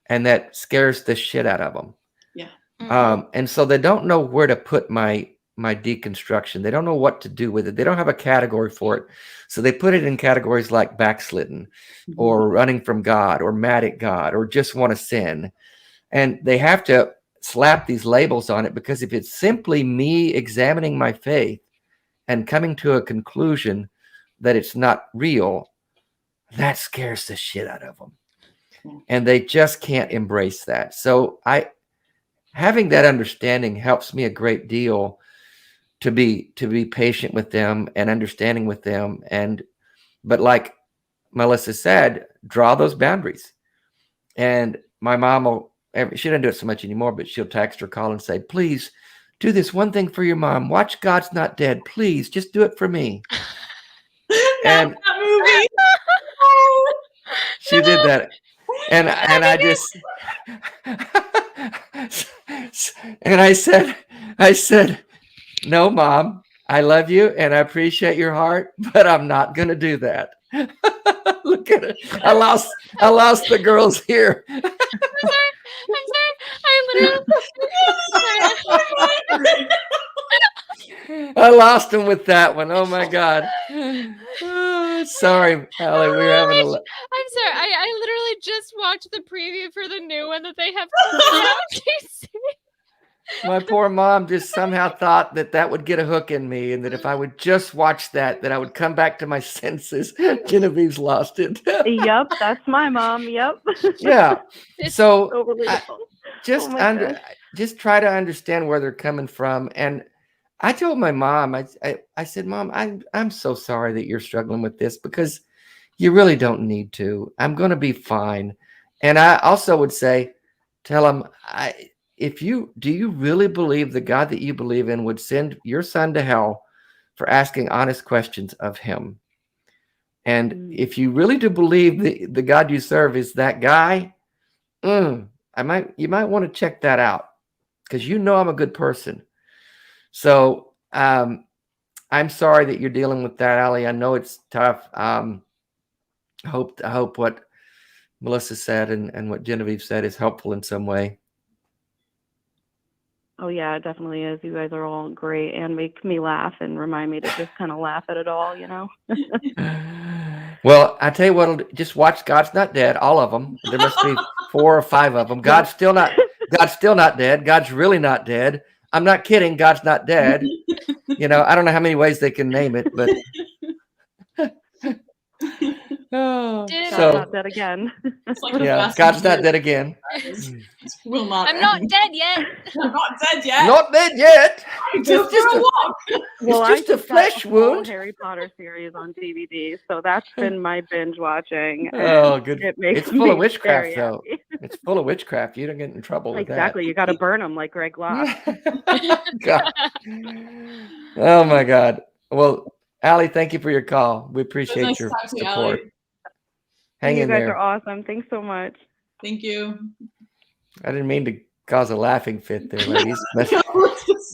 And that scares the shit out of them. Yeah. Mm-hmm. And so they don't know where to put my deconstruction. They don't know what to do with it. They don't have a category for it. So they put it in categories like backslidden, or running from God, or mad at God, or just want to sin. And they have to slap these labels on it, because if it's simply me examining my faith and coming to a conclusion that it's not real, that scares the shit out of them. And they just can't embrace that. So having that understanding helps me a great deal to be patient with them and understanding with them. But like Melissa said, draw those boundaries. And my mom she doesn't do it so much anymore, but she'll text or call and say, please do this one thing for your mom. Watch God's Not Dead. Please just do it for me. And that movie. She did that. And I just, and I said, no, Mom, I love you and I appreciate your heart, but I'm not going to do that. Look at it. I lost the girls here. I'm sorry. I literally. I lost them with that one. Oh my God. Oh, sorry, Allie. We're having I'm sorry. I literally just watched the preview for the new one that they have coming out. My poor mom just somehow thought that would get a hook in me, and that if I would just watch that I would come back to my senses. Genevieve's lost it. Yep, that's my mom. Yep. Yeah. So so just try to understand where they're coming from. And I told my mom, I said, Mom, I'm so sorry that you're struggling with this, because you really don't need to. I'm going to be fine. And I also would say, tell them, do you really believe the God that you believe in would send your son to hell for asking honest questions of him? And if you really do believe the God you serve is that guy, you might want to check that out, because I'm a good person. So I'm sorry that you're dealing with that, Allie. I know it's tough. I hope what Melissa said and what Genevieve said is helpful in some way. Oh yeah, it definitely is. You guys are all great and make me laugh and remind me to just kind of laugh at it all, Well, I tell you what, just watch God's Not Dead, all of them. There must be 4 or 5 of them. God's still not dead. God's really not dead. I'm not kidding. God's not dead. I don't know how many ways they can name it, but God's not dead again. God's not dead again. Will not. I'm not dead yet. I'm not dead yet. Not dead yet. It's just a walk. Well, it's just a flesh wound. Harry Potter series on DVD, so that's been my binge watching. Oh, good. It makes It's full of witchcraft, very though. happy. It's full of witchcraft. You don't get in trouble with Exactly. You got to burn them like Greg Locke. that. God. Oh my God. Well, Allie, thank you for your call. We appreciate nice your to talk to you, support. Allie. Hang You in guys there. are awesome. Thanks so much. Thank you. I didn't mean to cause a laughing fit there, ladies. But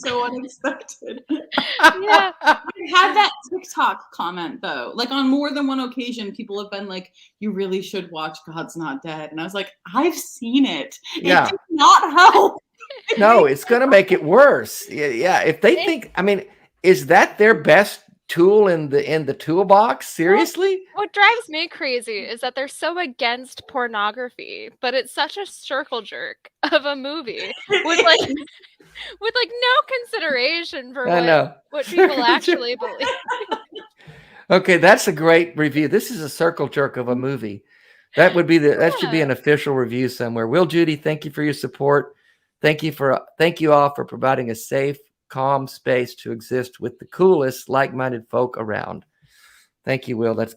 So unexpected. Yeah. I had that TikTok comment though. Like on more than one occasion, people have been like, "You really should watch God's Not Dead," and I was like, "I've seen it. Yeah. It did not help." no, it's going to make it worse. Yeah. If they think, I mean, is that their best tool in the toolbox? Seriously? What drives me crazy is that they're so against pornography, but it's such a circle jerk of a movie with like no consideration for I know. what people actually believe. Okay, that's a great review. This is a circle jerk of a movie. That would be that should be an official review somewhere. Will, Judy, thank you for your support. Thank you all for providing a safe, calm space to exist with the coolest, like-minded folk around. Thank you, Will. That's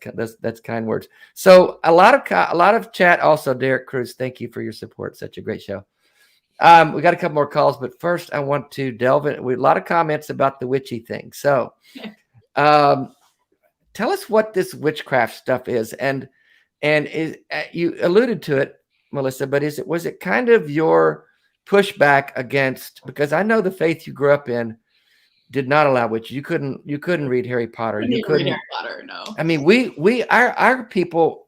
kind words. So a lot of chat also. Derek Cruz, thank you for your support. Such a great show. We got a couple more calls, but first I want to delve in. We a lot of comments about the witchy thing. So, tell us what this witchcraft stuff is, and is you alluded to it, Melissa, but was it kind of your pushback against, because I know the faith you grew up in did not allow witches. You couldn't read Harry Potter. You couldn't read Harry Potter, no. I mean, our people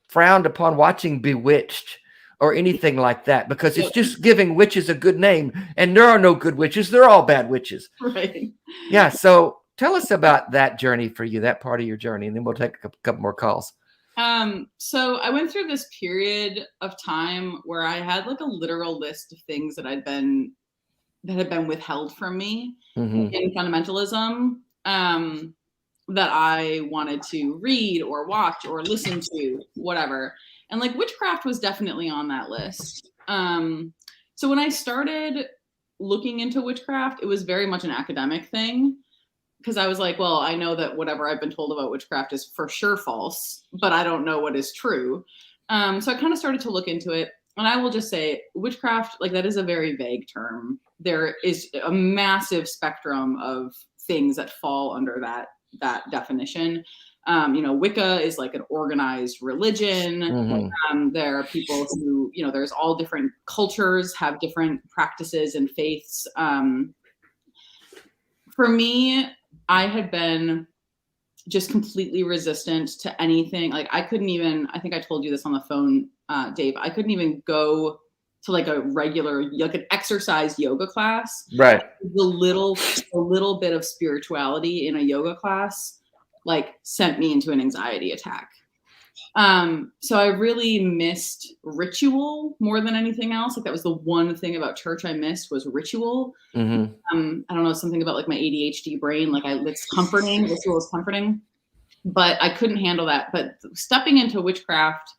frowned upon watching Bewitched or anything like that because it's just giving witches a good name, and there are no good witches. They're all bad witches. Right. Yeah. So tell us about that journey for you, that part of your journey, and then we'll take a couple more calls. So I went through this period of time where I had like a literal list of things that had been withheld from me in fundamentalism, that I wanted to read or watch or listen to, whatever. And like witchcraft was definitely on that list. So when I started looking into witchcraft, it was very much an academic thing. Because I was like, well, I know that whatever I've been told about witchcraft is for sure false, but I don't know what is true. So I kind of started to look into it. And I will just say witchcraft, like that is a very vague term. There is a massive spectrum of things that fall under that definition. Wicca is like an organized religion. There are people who, there's all different cultures have different practices and faiths. For me, I had been just completely resistant to anything. Like I think I told you this on the phone, Dave, I couldn't even go to like a regular, like an exercise yoga class. Right. The little bit of spirituality in a yoga class, like sent me into an anxiety attack. So I really missed ritual more than anything else. Like that was the one thing about church I missed was ritual. I don't know, something about like my ADHD brain, like it's comforting, ritual is comforting, but I couldn't handle that. But stepping into witchcraft,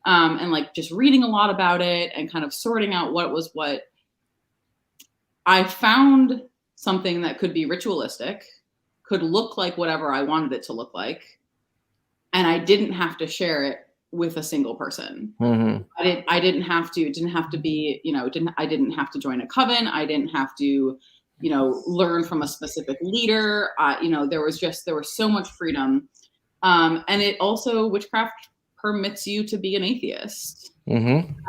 and like just reading a lot about it and kind of sorting out what was what, I found something that could be ritualistic, could look like whatever I wanted it to look like. And I didn't have to share it with a single person. I didn't have to, it didn't have to be, I didn't have to join a coven. I didn't have to, learn from a specific leader. There was so much freedom. And it also, witchcraft permits you to be an atheist. And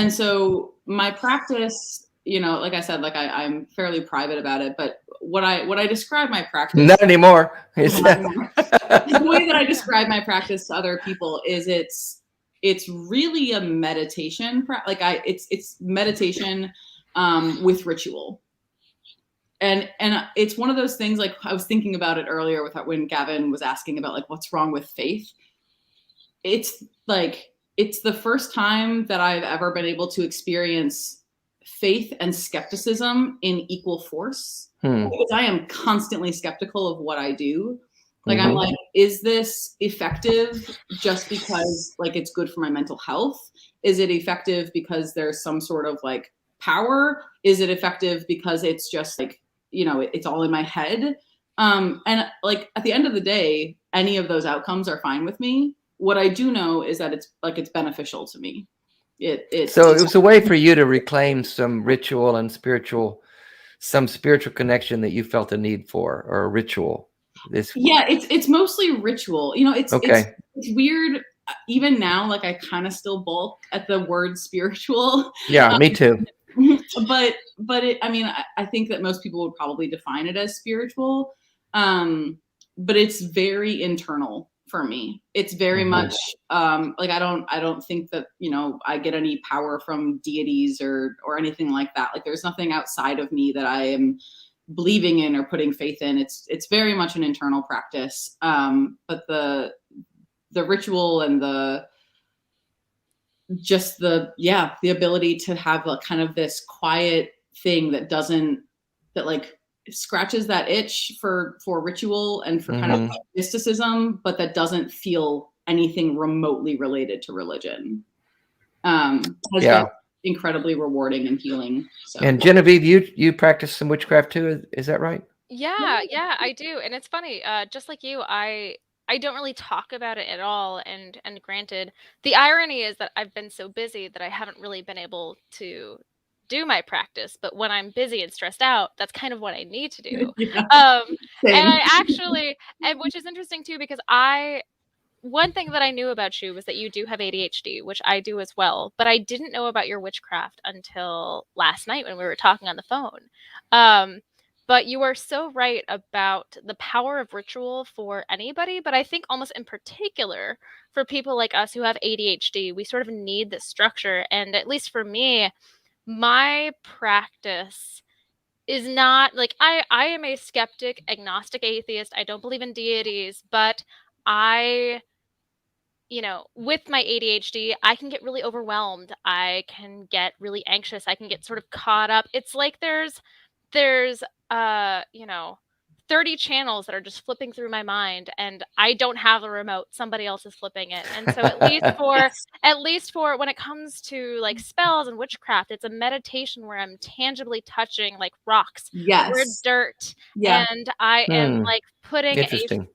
so my practice, like I said, like I'm fairly private about it, but what I describe my practice. Not anymore. The way that I describe my practice to other people is it's really a meditation. It's meditation with ritual. And it's one of those things, like I was thinking about it earlier when Gavin was asking about like, what's wrong with faith? It's the first time that I've ever been able to experience faith and skepticism in equal force, because I am constantly skeptical of what I do. Like, I'm like, is this effective just because like it's good for my mental health? Is it effective because there's some sort of like power? Is it effective because it's just like, it's all in my head? And like at the end of the day, any of those outcomes are fine with me. what I do know is that it's beneficial to me. So it was a way for you to reclaim some ritual and some spiritual connection that you felt a need for, or a ritual. It's mostly ritual. It's weird. Even now, like I kind of still balk at the word spiritual. Yeah, me too. But I think that most people would probably define it as spiritual. But it's very internal for me. It's very much like I don't think that I get any power from deities or anything like that. Like there's nothing outside of me that I am believing in or putting faith in. It's very much an internal practice. But the ritual and the ability to have a kind of this quiet thing that scratches that itch for ritual and for kind of mysticism, but that doesn't feel anything remotely related to religion. Has been incredibly rewarding and healing. So. And Genevieve, you practice some witchcraft too, is that right? Yeah, I do. And it's funny, just like you, I don't really talk about it at all. And granted, the irony is that I've been so busy that I haven't really been able to do my practice. But when I'm busy and stressed out, that's kind of what I need to do. And I actually, which is interesting too, because one thing that I knew about you was that you do have ADHD, which I do as well. But I didn't know about your witchcraft until last night when we were talking on the phone. But you are so right about the power of ritual for anybody, but I think almost in particular for people like us who have ADHD, we sort of need this structure. And at least for me, my practice is not like I am a skeptic, agnostic atheist. I don't believe in deities, but with my ADHD, I can get really overwhelmed. I can get really anxious. I can get sort of caught up. It's like there's 30 channels that are just flipping through my mind, and I don't have the remote. Somebody else is flipping it. And so at least for when it comes to like spells and witchcraft, it's a meditation where I'm tangibly touching like rocks or dirt. And I am like putting a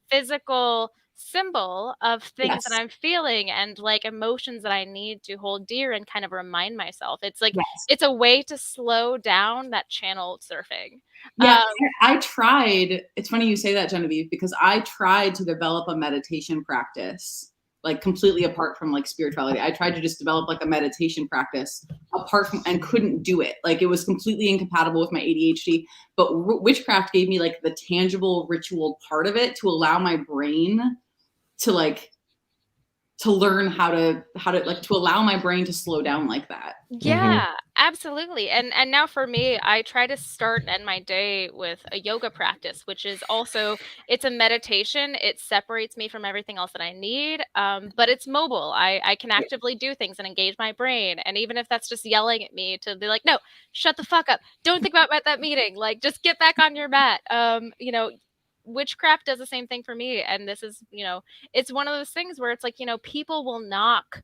physical symbol of things that I'm feeling and like emotions that I need to hold dear and kind of remind myself. It's like it's a way to slow down that channel surfing. I tried. It's funny you say that, Genevieve, because I tried to develop a meditation practice like completely apart from like spirituality. I tried to just develop like a meditation practice apart from, and couldn't do it. Like it was completely incompatible with my ADHD, but witchcraft gave me like the tangible ritual part of it to allow my brain to like, to learn how to like, to allow my brain to slow down like that. Yeah, absolutely. And now for me, I try to start and end my day with a yoga practice, which is also, it's a meditation. It separates me from everything else that I need. But it's mobile. I can actively do things and engage my brain. And even if that's just yelling at me to be like, no, shut the fuck up. Don't think about that meeting. Like, just get back on your mat. You know, witchcraft does the same thing for me. And this is, you know, it's one of those things where it's like, you know, people will knock.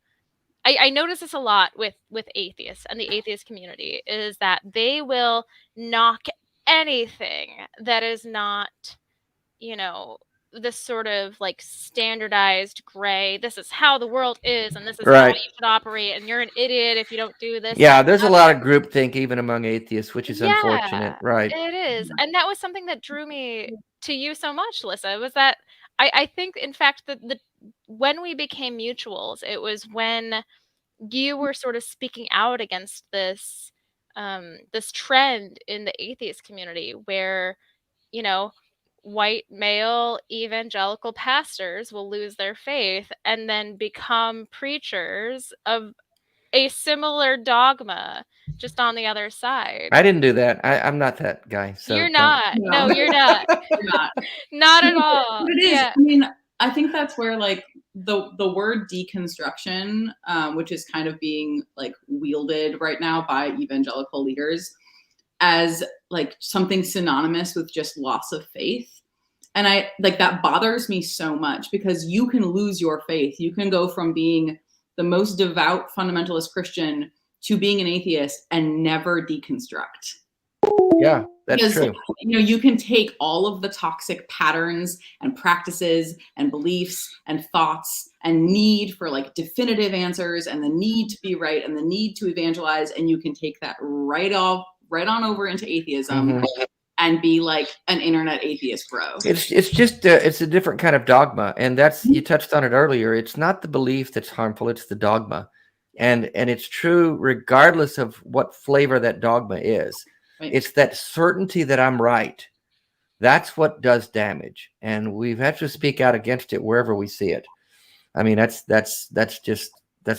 I notice this a lot with atheists and the atheist community is that they will knock anything that is not, you know, this sort of like standardized gray, this is how the world is and this is how you should operate and you're an idiot if you don't do this. Yeah, there's a lot of groupthink even among atheists, which is unfortunate. Right. It is. And that was something that drew me to you so much, Lissa, was that I think, in fact, that when we became mutuals, it was when you were sort of speaking out against this this trend in the atheist community where, you know, white male evangelical pastors will lose their faith and then become preachers of a similar dogma just on the other side. I didn't do that. I'm not that guy. So you're not. No, you're not. You're not. Not at all. But it is. Yeah. I mean, I think that's where like the word deconstruction, which is kind of being like wielded right now by evangelical leaders as like something synonymous with just loss of faith. And I like that bothers me so much because you can lose your faith. You can go from being the most devout fundamentalist Christian to being an atheist and never deconstruct. Yeah, that's because true. you can take all of the toxic patterns and practices and beliefs and thoughts and need for like definitive answers and the need to be right and the need to evangelize, and you can take that right on over into atheism and be like an internet atheist bro. It's just it's a different kind of dogma, and that's, you touched on it earlier. It's not the belief that's harmful; it's the dogma, and it's true regardless of what flavor that dogma is. Right. It's that certainty that I'm right. That's what does damage, and we have to speak out against it wherever we see it. I mean, that's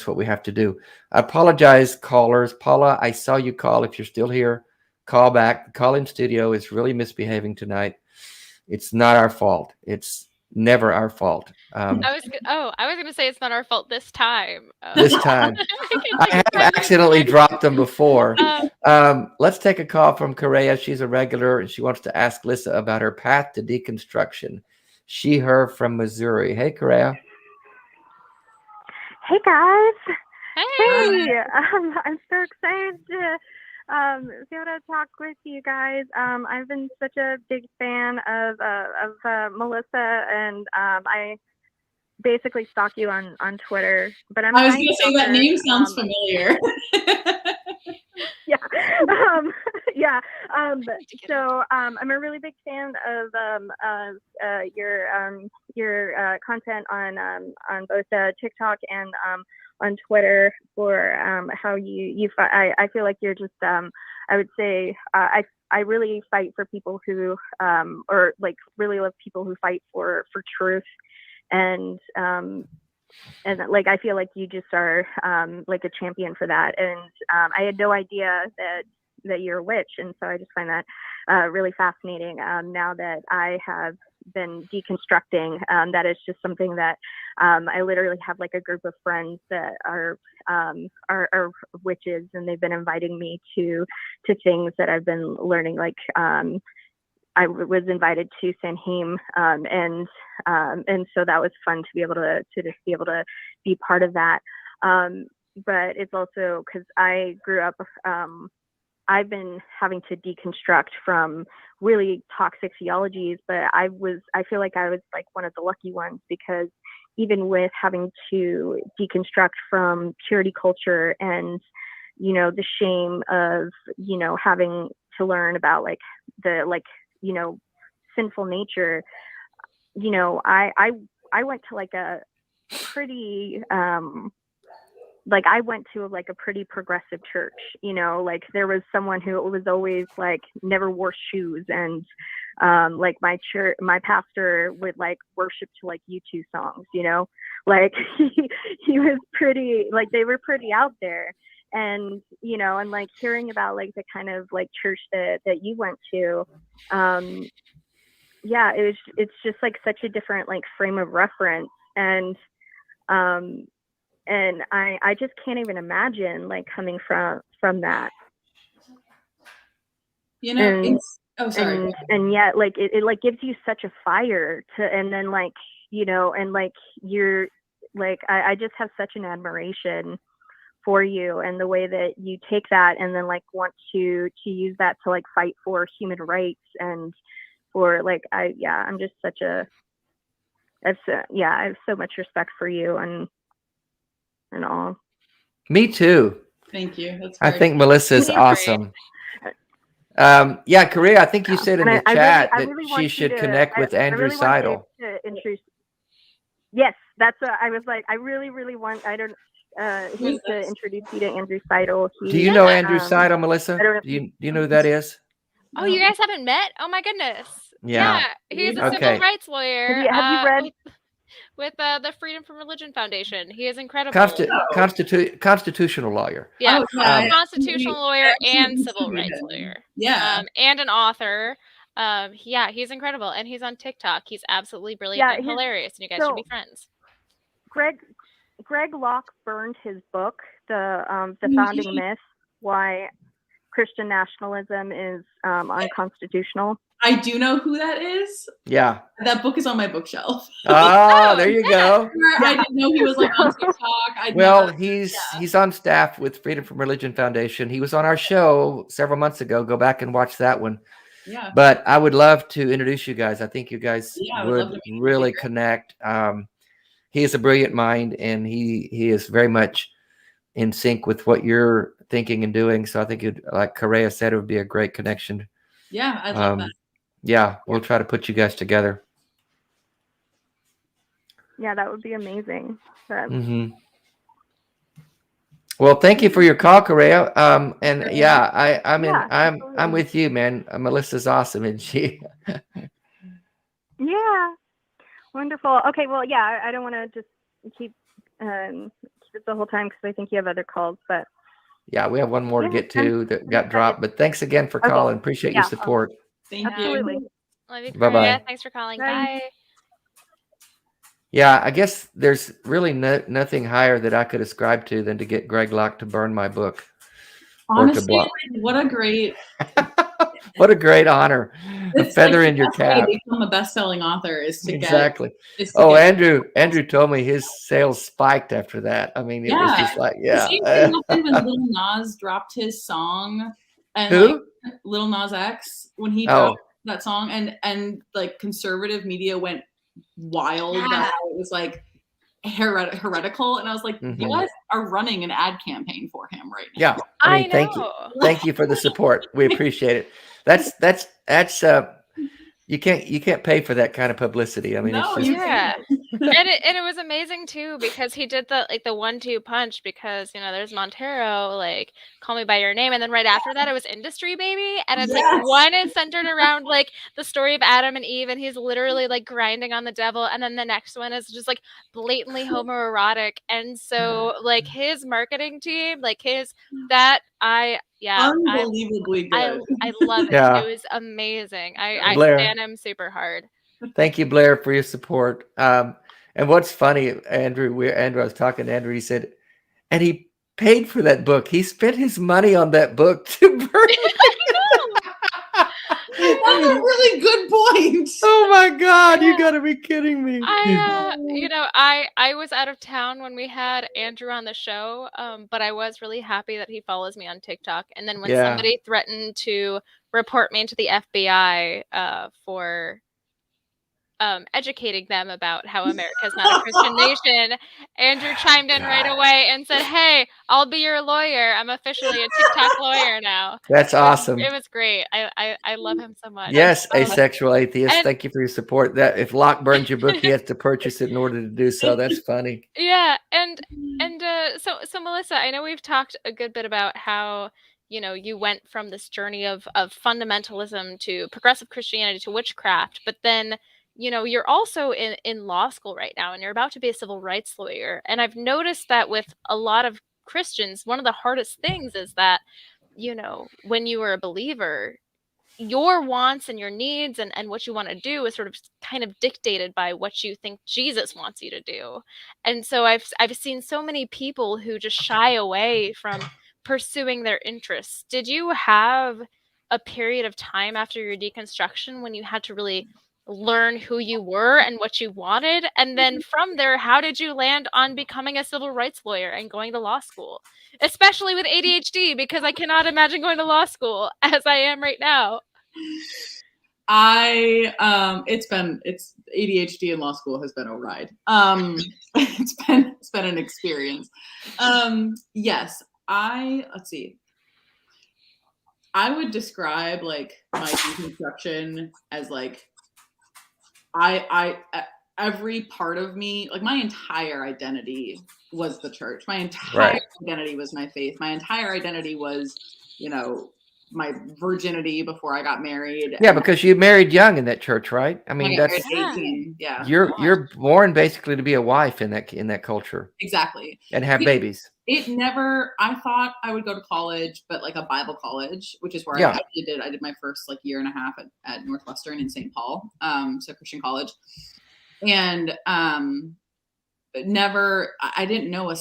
what we have to do. I apologize, callers. Paula, I saw you call. If you're still here, call back. The call-in studio is really misbehaving tonight. It's not our fault. It's never our fault. I was going to say it's not our fault this time. This time. I have accidentally dropped them before. Let's take a call from Correa. She's a regular, and she wants to ask Lissa about her path to deconstruction. She, her from Missouri. Hey, Correa. Hey, guys. Hey. I'm so excited to be able to talk with you guys. I've been such a big fan of Melissa, and I basically stalk you on Twitter. But I was going to say that name sounds familiar. Yeah. So I'm a really big fan of your content on both TikTok and on Twitter for how you fight. I feel like you're just I would say I really fight for people who or like really love people who fight for truth, and like I feel like you just are like a champion for that, and I had no idea that you're a witch, and so I just find that really fascinating. Now that I have been deconstructing, that is just something that I literally have like a group of friends that are witches, and they've been inviting me to things that I've been learning. Like I was invited to Sanheim, and so that was fun to be able to just be able to be part of that. But it's also because I grew up. I've been having to deconstruct from really toxic theologies, but I feel like I was like one of the lucky ones, because even with having to deconstruct from purity culture and, the shame of, having to learn about like the, sinful nature, I went to like a pretty, I went to like a pretty progressive church, like there was someone who was always like never wore shoes, and like my pastor would like worship to like U2 songs, like he was pretty, like they were pretty out there. And and like hearing about like the kind of like church that you went to, yeah, it's just like such a different like frame of reference, and I just can't even imagine like coming from that. And yet like it like gives you such a fire to, and then like, and like you're like, I just have such an admiration for you and the way that you take that and then like want to use that to like fight for human rights and for like, I'm just such I have so much respect for you and all. Me too. Thank you. That's I think Melissa's awesome. Correa, I think you said in the chat that she should connect with Andrew Seidel. Yes, that's I was like, I really want, he needs to introduce you to Andrew Seidel. Do you know Andrew Seidel, Melissa? Do you know who that is? Oh, you guys haven't met? Oh my goodness. Yeah. He's a civil rights lawyer. Have you read? With the Freedom from Religion Foundation. He is incredible. Constitutional lawyer. Yeah, constitutional lawyer and civil rights lawyer. Yeah. And an author. He's incredible. And he's on TikTok. He's absolutely brilliant and hilarious. And you guys should be friends. Greg Locke burned his book, The Founding Myth, Why Christian Nationalism is Unconstitutional. I do know who that is. Yeah. That book is on my bookshelf. Oh, there you go. I didn't know he was like on TikTok. Well, he's on staff with Freedom from Religion Foundation. He was on our show several months ago. Go back and watch that one. Yeah. But I would love to introduce you guys. I think you guys would really connect. He is a brilliant mind, and he is very much in sync with what you're thinking and doing. So I think, like Correa said, it would be a great connection. Yeah, I'd love that. Yeah, we'll try to put you guys together. Yeah, that would be amazing. Well, thank you for your call, Correa. And yeah, I'm with you, man. Melissa's awesome, and she. Yeah, wonderful. Okay, well, yeah, I don't want to just keep it the whole time because I think you have other calls, but. Yeah, we have one more to get to that got dropped, but thanks again for calling. Appreciate your support. Thank Absolutely. you. Love you, Bye-bye. Correa. Thanks for calling. Bye. Bye. Yeah, I guess there's really nothing higher that I could ascribe to than to get Greg Locke to burn my book. Honestly, what a great what a great honor. A feather in your cap. To become a best-selling author is to exactly. get. Andrew told me his sales spiked after that. I mean, it was just like, yeah. The same thing when Lil Nas dropped his song, and Who? Like, Lil Nas X, when he dropped that song, and like conservative media went wild that it was like heretical, and I was like, you guys are running an ad campaign for him right now. Yeah, I mean, thank you for the support. We appreciate it. That's you can't pay for that kind of publicity. I mean, it's just, and it was amazing too, because he did the 1-2 punch, because there's Montero, like Call Me by Your Name, and then right after that it was Industry Baby, and it's like one is centered around like the story of Adam and Eve, and he's literally like grinding on the devil, and then the next one is just like blatantly homoerotic, and so like his marketing team, like unbelievably good. I love it. Yeah. It was amazing. I stand him super hard. Thank you, Blair, for your support. And what's funny, Andrew, I was talking to Andrew, he said, and he paid for that book. He spent his money on that book to burn it. That's a really good point. Oh my God, you gotta be kidding me. I was out of town when we had Andrew on the show, but I was really happy that he follows me on TikTok. And then when somebody threatened to report me into the FBI for educating them about how America is not a Christian nation, Andrew chimed in right away and said, "Hey, I'll be your lawyer. I'm officially a TikTok lawyer now." That's awesome. It was great. I love him so much. Yes, asexual atheist. Thank you for your support. That if Locke burns your book, he has to purchase it in order to do so. That's funny. Yeah, and so Melissa, I know we've talked a good bit about how you went from this journey of fundamentalism to progressive Christianity to witchcraft, but then you're also in law school right now, and you're about to be a civil rights lawyer. And I've noticed that with a lot of Christians, one of the hardest things is that, when you are a believer, your wants and your needs and what you want to do is sort of kind of dictated by what you think Jesus wants you to do. And so I've seen so many people who just shy away from pursuing their interests. Did you have a period of time after your deconstruction when you had to really learn who you were and what you wanted? And then from there, how did you land on becoming a civil rights lawyer and going to law school, especially with ADHD? Because I cannot imagine going to law school as I am right now. It's ADHD in law school has been a ride. It's been an experience. Yes, let's see. I would describe like my deconstruction as like every part of me, like my entire identity was the church. My entire identity was my faith. My entire identity was, my virginity before I got married. Yeah, because you married young in that church, right? I mean, that's 18. Yeah. You're born basically to be a wife in that culture. Exactly. And have babies. I thought I would go to college, but like a Bible college, which is where I did my first like year and a half at Northwestern in St. Paul, so Christian college. And I didn't know I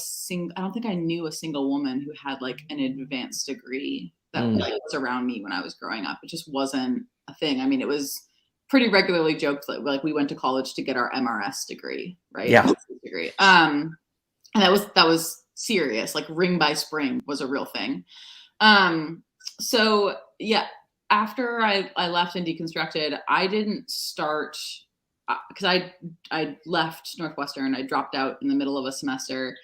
don't think I knew a single woman who had like an advanced degree that was around me when I was growing up. It just wasn't a thing. I mean, it was pretty regularly joked that like we went to college to get our MRS degree, right? Yeah. Degree. And that was serious. Like ring by spring was a real thing. So yeah, after I left and deconstructed, I didn't start because I left Northwestern. I dropped out in the middle of a semester,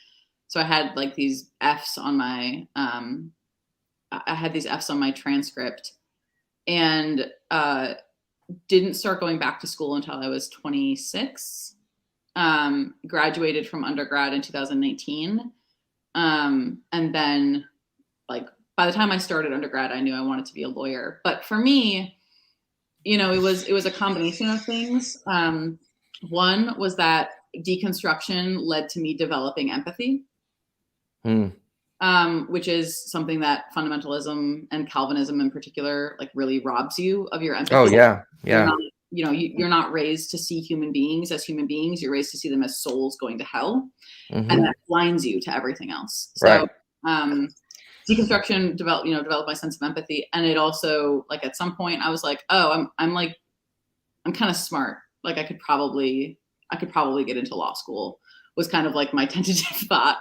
so I had like these Fs on my I had these Fs on my transcript, and didn't start going back to school until I was 26. Graduated from undergrad in 2019, and then like by the time I started undergrad, I knew I wanted to be a lawyer. But for me, you know, it was a combination of things. One was that deconstruction led to me developing empathy, which is something that fundamentalism and Calvinism in particular, like really robs you of your empathy. Oh yeah, yeah. You're not raised to see human beings as human beings. You're raised to see them as souls going to hell, Mm-hmm. and that blinds you to everything else. So, Right. Deconstruction developed my sense of empathy, and it also, like, at some point I was like, oh, I'm kind of smart. Like I could probably get into law school. Was kind of like my tentative thought.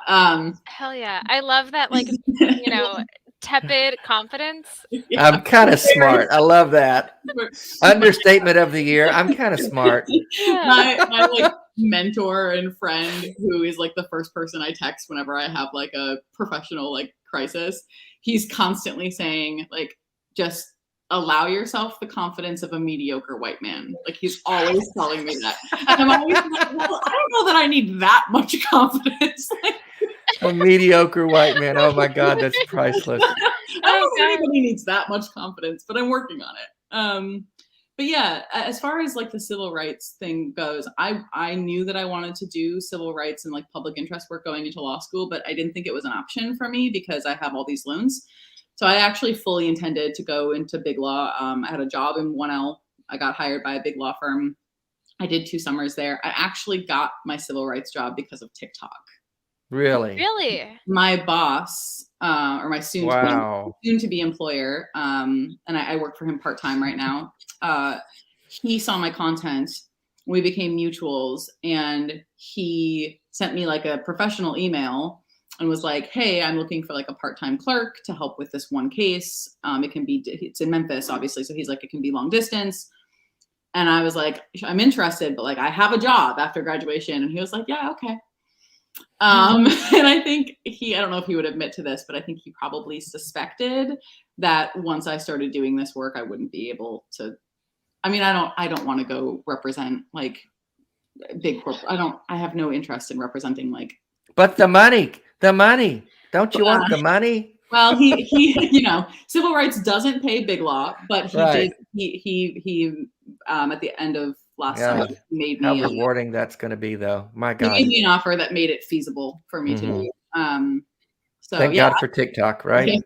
Hell yeah, I love that. Like tepid confidence. Yeah. I'm kind of smart. I love that. Understatement of the year. I'm kind of smart. My like mentor and friend, who is like the first person I text whenever I have like a professional like crisis, he's constantly saying like, just allow yourself the confidence of a mediocre white man. Like he's always telling me that. And I'm always like, well, I don't know that I need that much confidence. A mediocre white man. Oh my God, that's priceless. I don't know if anybody needs that much confidence, but I'm working on it. But yeah, as far as like the civil rights thing goes, I knew that I wanted to do civil rights and like public interest work going into law school, but I didn't think it was an option for me because I have all these loans. So I actually fully intended to go into big law. I had a job in 1L. I got hired by a big law firm. I did 2 summers there. I actually got my civil rights job because of TikTok. Really? Really? My boss, or my soon to be employer, and I work for him part-time right now. He saw my content. We became mutuals, and he sent me like a professional email and was like, hey, I'm looking for like a part-time clerk to help with this one case. It's in Memphis, obviously. So he's like, it can be long distance. And I was like, I'm interested, but like I have a job after graduation. And he was like, yeah, okay. And I think I don't know if he would admit to this, but I think he probably suspected that once I started doing this work, I wouldn't be able to. I mean, I don't want to go represent like big corporate. I have no interest in representing like. But the money, don't you want the money? Well, he civil rights doesn't pay big law, but he Right. did. He at the end of last summer made me how rewarding that's going to be, though. My God, he made me an offer that made it feasible for me to do. So thank God for TikTok, right?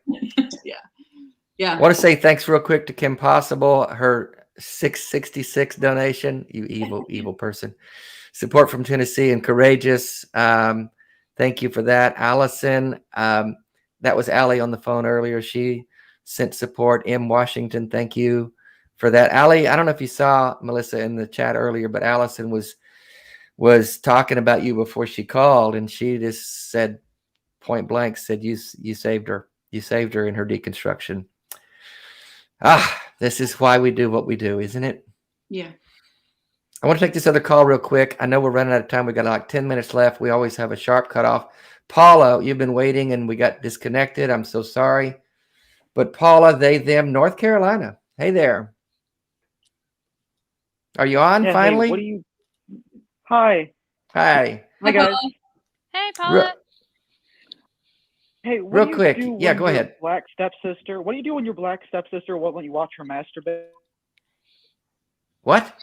Yeah. I want to say thanks real quick to Kim Possible, her $6.66 donation. You evil person. Support from Tennessee and Courageous. Thank you for that, Allison. That was Allie on the phone earlier. She sent support. M. Washington, thank you for that. Allie, I don't know if you saw Melissa in the chat earlier, but Allison was talking about you before she called, and she just said point blank, said you saved her. You saved her in her deconstruction. This is why we do what we do, isn't it? Yeah. I want to take this other call real quick. I know we're running out of time. We got like 10 minutes left. We always have a sharp cutoff. Paula, you've been waiting and we got disconnected. I'm so sorry. But Paula, they, them, North Carolina. Hey there. Are you on finally? Hey, Hi. Hi. Hi, guys. Hey, Paula. Hey, real quick. Yeah, go ahead. Black stepsister. What do you do when your black stepsister won't let you watch her masturbate? What?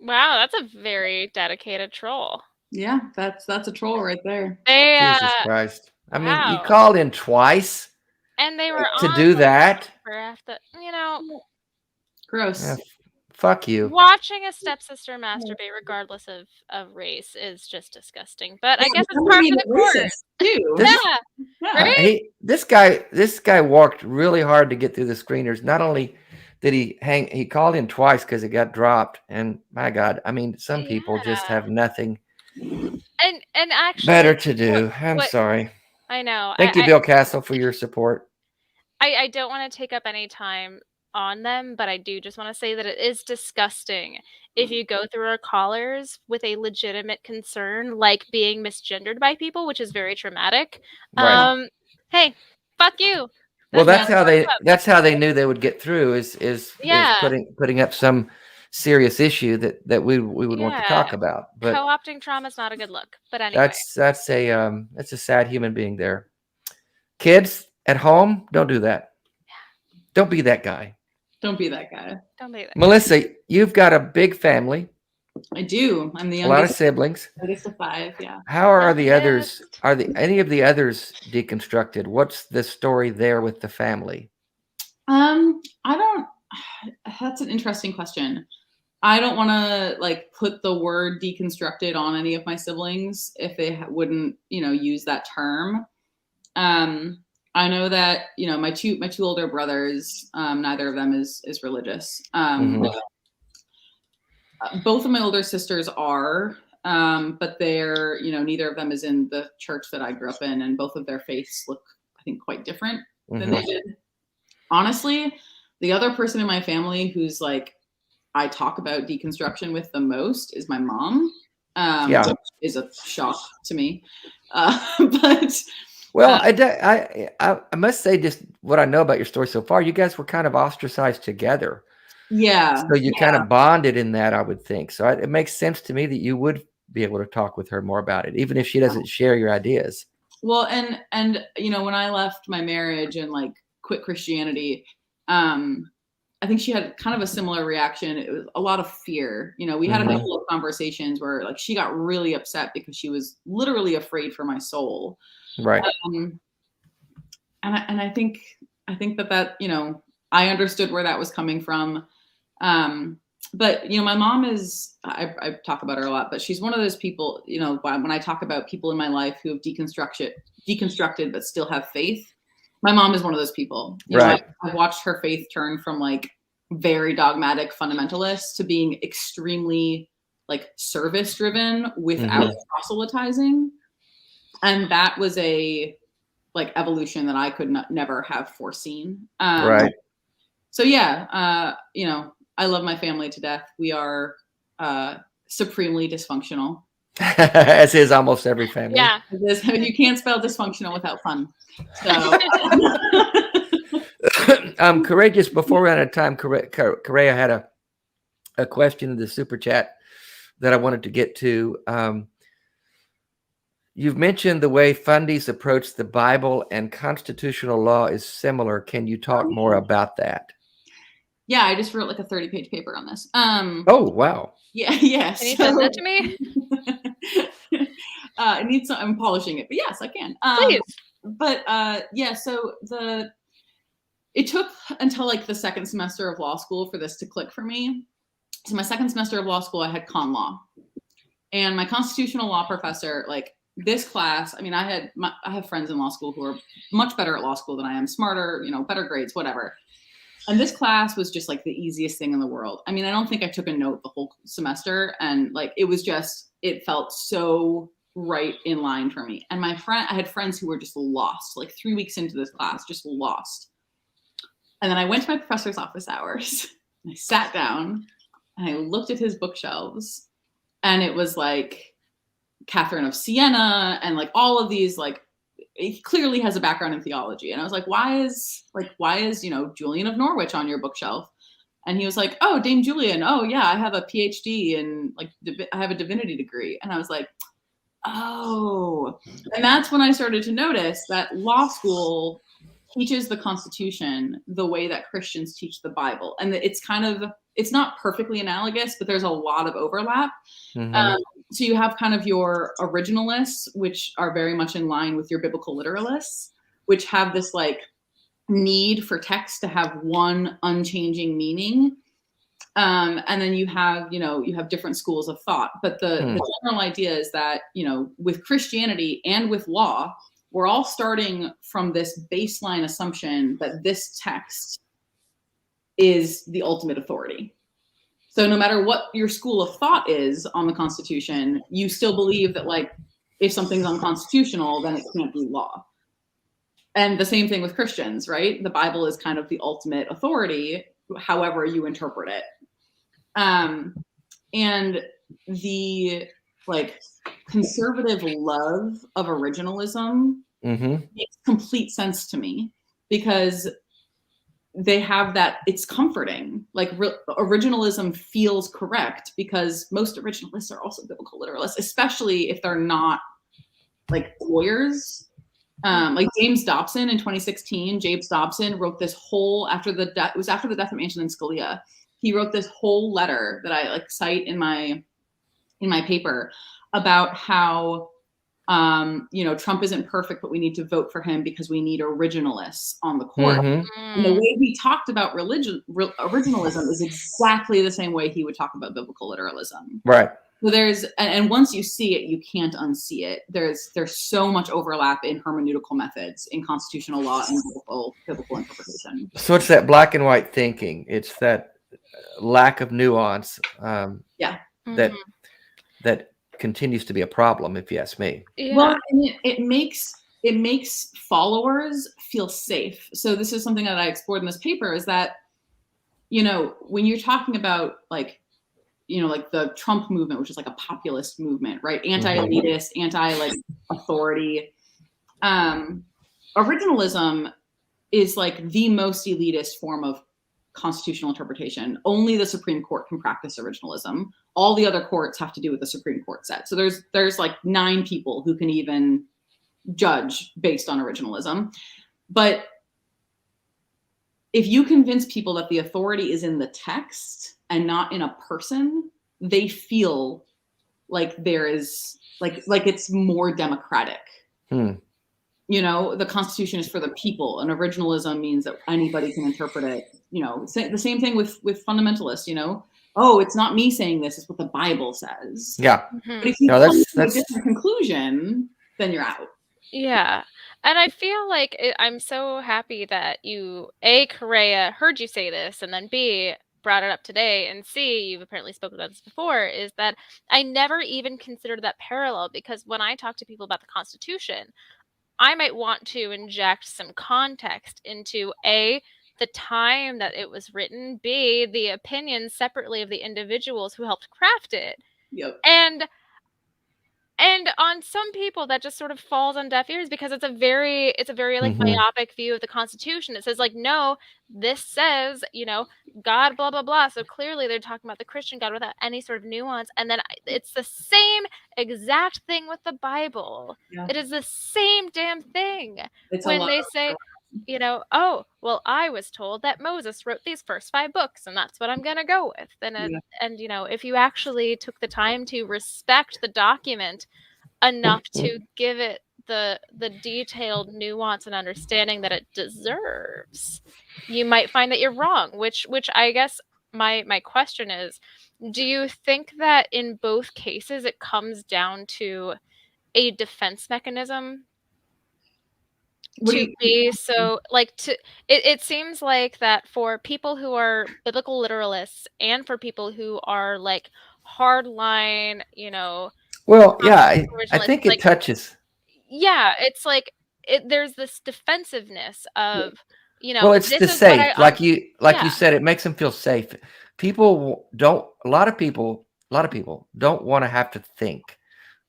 Wow, that's a very dedicated troll. Yeah, that's a troll right there. Jesus Christ. I mean, wow. you called in twice. And they were to do that. Gross. Fuck you. Watching a stepsister masturbate, regardless of race, is just disgusting. But I guess it's part of the course too. Right? This guy worked really hard to get through the screeners. Not only he called in twice because it got dropped. And my God, I mean, some people just have nothing and actually better to do. I'm sorry. I know. Thank you, Bill Castle, for your support. I don't want to take up any time on them, but I do just want to say that it is disgusting if you go through our callers with a legitimate concern, like being misgendered by people, which is very traumatic. Right. Hey, fuck you. Well, that's how they knew they would get through is putting up some serious issue that we would want to talk about. But co-opting trauma is not a good look. But anyway, that's a sad human being there. Kids at home, don't do that. Don't be that guy. Don't be that guy. Don't be that. Melissa, you've got a big family. I do. I'm the youngest. A lot of siblings. Youngest of 5. Yeah. How are the others? Are any of the others deconstructed? What's the story there with the family? I don't. That's an interesting question. I don't want to like put the word deconstructed on any of my siblings if they wouldn't, use that term. I know that my two older brothers, neither of them is religious. Both of my older sisters are, but they're neither of them is in the church that I grew up in, and both of their faiths look, I think, quite different than they did. Honestly, the other person in my family who's like I talk about deconstruction with the most is my mom. Which is a shock to me, but. Well, I must say, just what I know about your story so far, you guys were kind of ostracized together. Yeah. So you kind of bonded in that, I would think. So it makes sense to me that you would be able to talk with her more about it, even if she doesn't share your ideas. Well, and when I left my marriage and like quit Christianity, I think she had kind of a similar reaction. It was a lot of fear. We had a couple of conversations where like she got really upset because she was literally afraid for my soul. Right. And I think that I understood where that was coming from. But my mom is, I talk about her a lot, but she's one of those people, when I talk about people in my life who have deconstructed but still have faith, my mom is one of those people. Right. I've watched her faith turn from like very dogmatic fundamentalist to being extremely like service driven without proselytizing. And that was a like evolution that I could never have foreseen. Right. So yeah, I love my family to death. We are supremely dysfunctional. As is almost every family. Yeah. You can't spell dysfunctional without fun. So. Courageous, before we run out of time, Correa had a question in the super chat that I wanted to get to. You've mentioned the way fundies approach the Bible and constitutional law is similar. Can you talk more about that? Yeah, I just wrote like a 30-page paper on this. Oh, wow. Yeah. Can you send that to me? It needs some, I'm polishing it, but yes, I can. Please. But so it took until like the second semester of law school for this to click for me. So my second semester of law school, I had con law, and my constitutional law professor, like this class, I mean, I have friends in law school who are much better at law school than I am, smarter, better grades, whatever. And this class was just like the easiest thing in the world. I mean, I don't think I took a note the whole semester, and like it felt so right in line for me. And I had friends who were just lost, like 3 weeks into this class, just lost. And then I went to my professor's office hours and I sat down and I looked at his bookshelves, and it was like Catherine of Siena and like all of these, like, he clearly has a background in theology. And I was like, why is Julian of Norwich on your bookshelf? And he was like, oh, Dame Julian. Oh yeah, I have a PhD and like I have a divinity degree. And I was like, oh. And that's when I started to notice that law school teaches the Constitution the way that Christians teach the Bible. And it's not perfectly analogous, but there's a lot of overlap. So you have kind of your originalists, which are very much in line with your biblical literalists, which have this like need for text to have one unchanging meaning. And then you have different schools of thought. But the general idea is that, with Christianity and with law, we're all starting from this baseline assumption that this text is the ultimate authority. So no matter what your school of thought is on the Constitution, you still believe that like if something's unconstitutional, then it can't be law. And the same thing with Christians, right? The Bible is kind of the ultimate authority, however you interpret it. And the like conservative love of originalism makes complete sense to me, because they have that, it's comforting. Like originalism feels correct because most originalists are also biblical literalists, especially if they're not like lawyers. Like James Dobson in 2016, James Dobson wrote this whole, after the death of Manchin and Scalia, he wrote this whole letter that I like cite in my paper about how Trump isn't perfect, but we need to vote for him because we need originalists on the court. And the way he talked about originalism is exactly the same way he would talk about biblical literalism. Right. So there's, and once you see it, you can't unsee it. There's so much overlap in hermeneutical methods in constitutional law and biblical interpretation. So it's that black and white thinking. It's that lack of nuance. That continues to be a problem, if you ask me. Yeah. Well, and it makes followers feel safe. So this is something that I explored in this paper, is that, when you're talking about like the Trump movement, which is like a populist movement, right? Anti-elitist, anti-authority. Originalism is like the most elitist form of constitutional interpretation. Only the Supreme Court can practice originalism. All the other courts have to do what the Supreme Court said. So there's like 9 people who can even judge based on originalism. But if you convince people that the authority is in the text and not in a person, they feel like there is like it's more democratic. The Constitution is for the people, and originalism means that anybody can interpret it. The same thing with fundamentalists. Oh, it's not me saying this; it's what the Bible says. Yeah. But if you come to a different conclusion, then you're out. Yeah. And I feel like I'm so happy that you, A, Correa, heard you say this, and then B, brought it up today, and C, you've apparently spoken about this before, is that I never even considered that parallel, because when I talk to people about the Constitution, I might want to inject some context into A, the time that it was written, B, the opinions separately of the individuals who helped craft it. Yep. And on some people that just sort of falls on deaf ears, because it's a very like myopic view of the Constitution. It says like, no, this says, God, blah, blah, blah. So clearly they're talking about the Christian God without any sort of nuance. And then it's the same exact thing with the Bible. Yeah. It is the same damn thing. When they say, oh, well, I was told that Moses wrote these first 5 books, and that's what I'm going to go with. And if you actually took the time to respect the document enough to give it the detailed nuance and understanding that it deserves, you might find that you're wrong, which I guess my question is, do you think that in both cases it comes down to a defense mechanism? It seems like that for people who are biblical literalists and for people who are like hardline, I think it touches. Yeah, it's like there's this defensiveness of, it's the safe, like you said, it makes them feel safe. A lot of people don't want to have to think.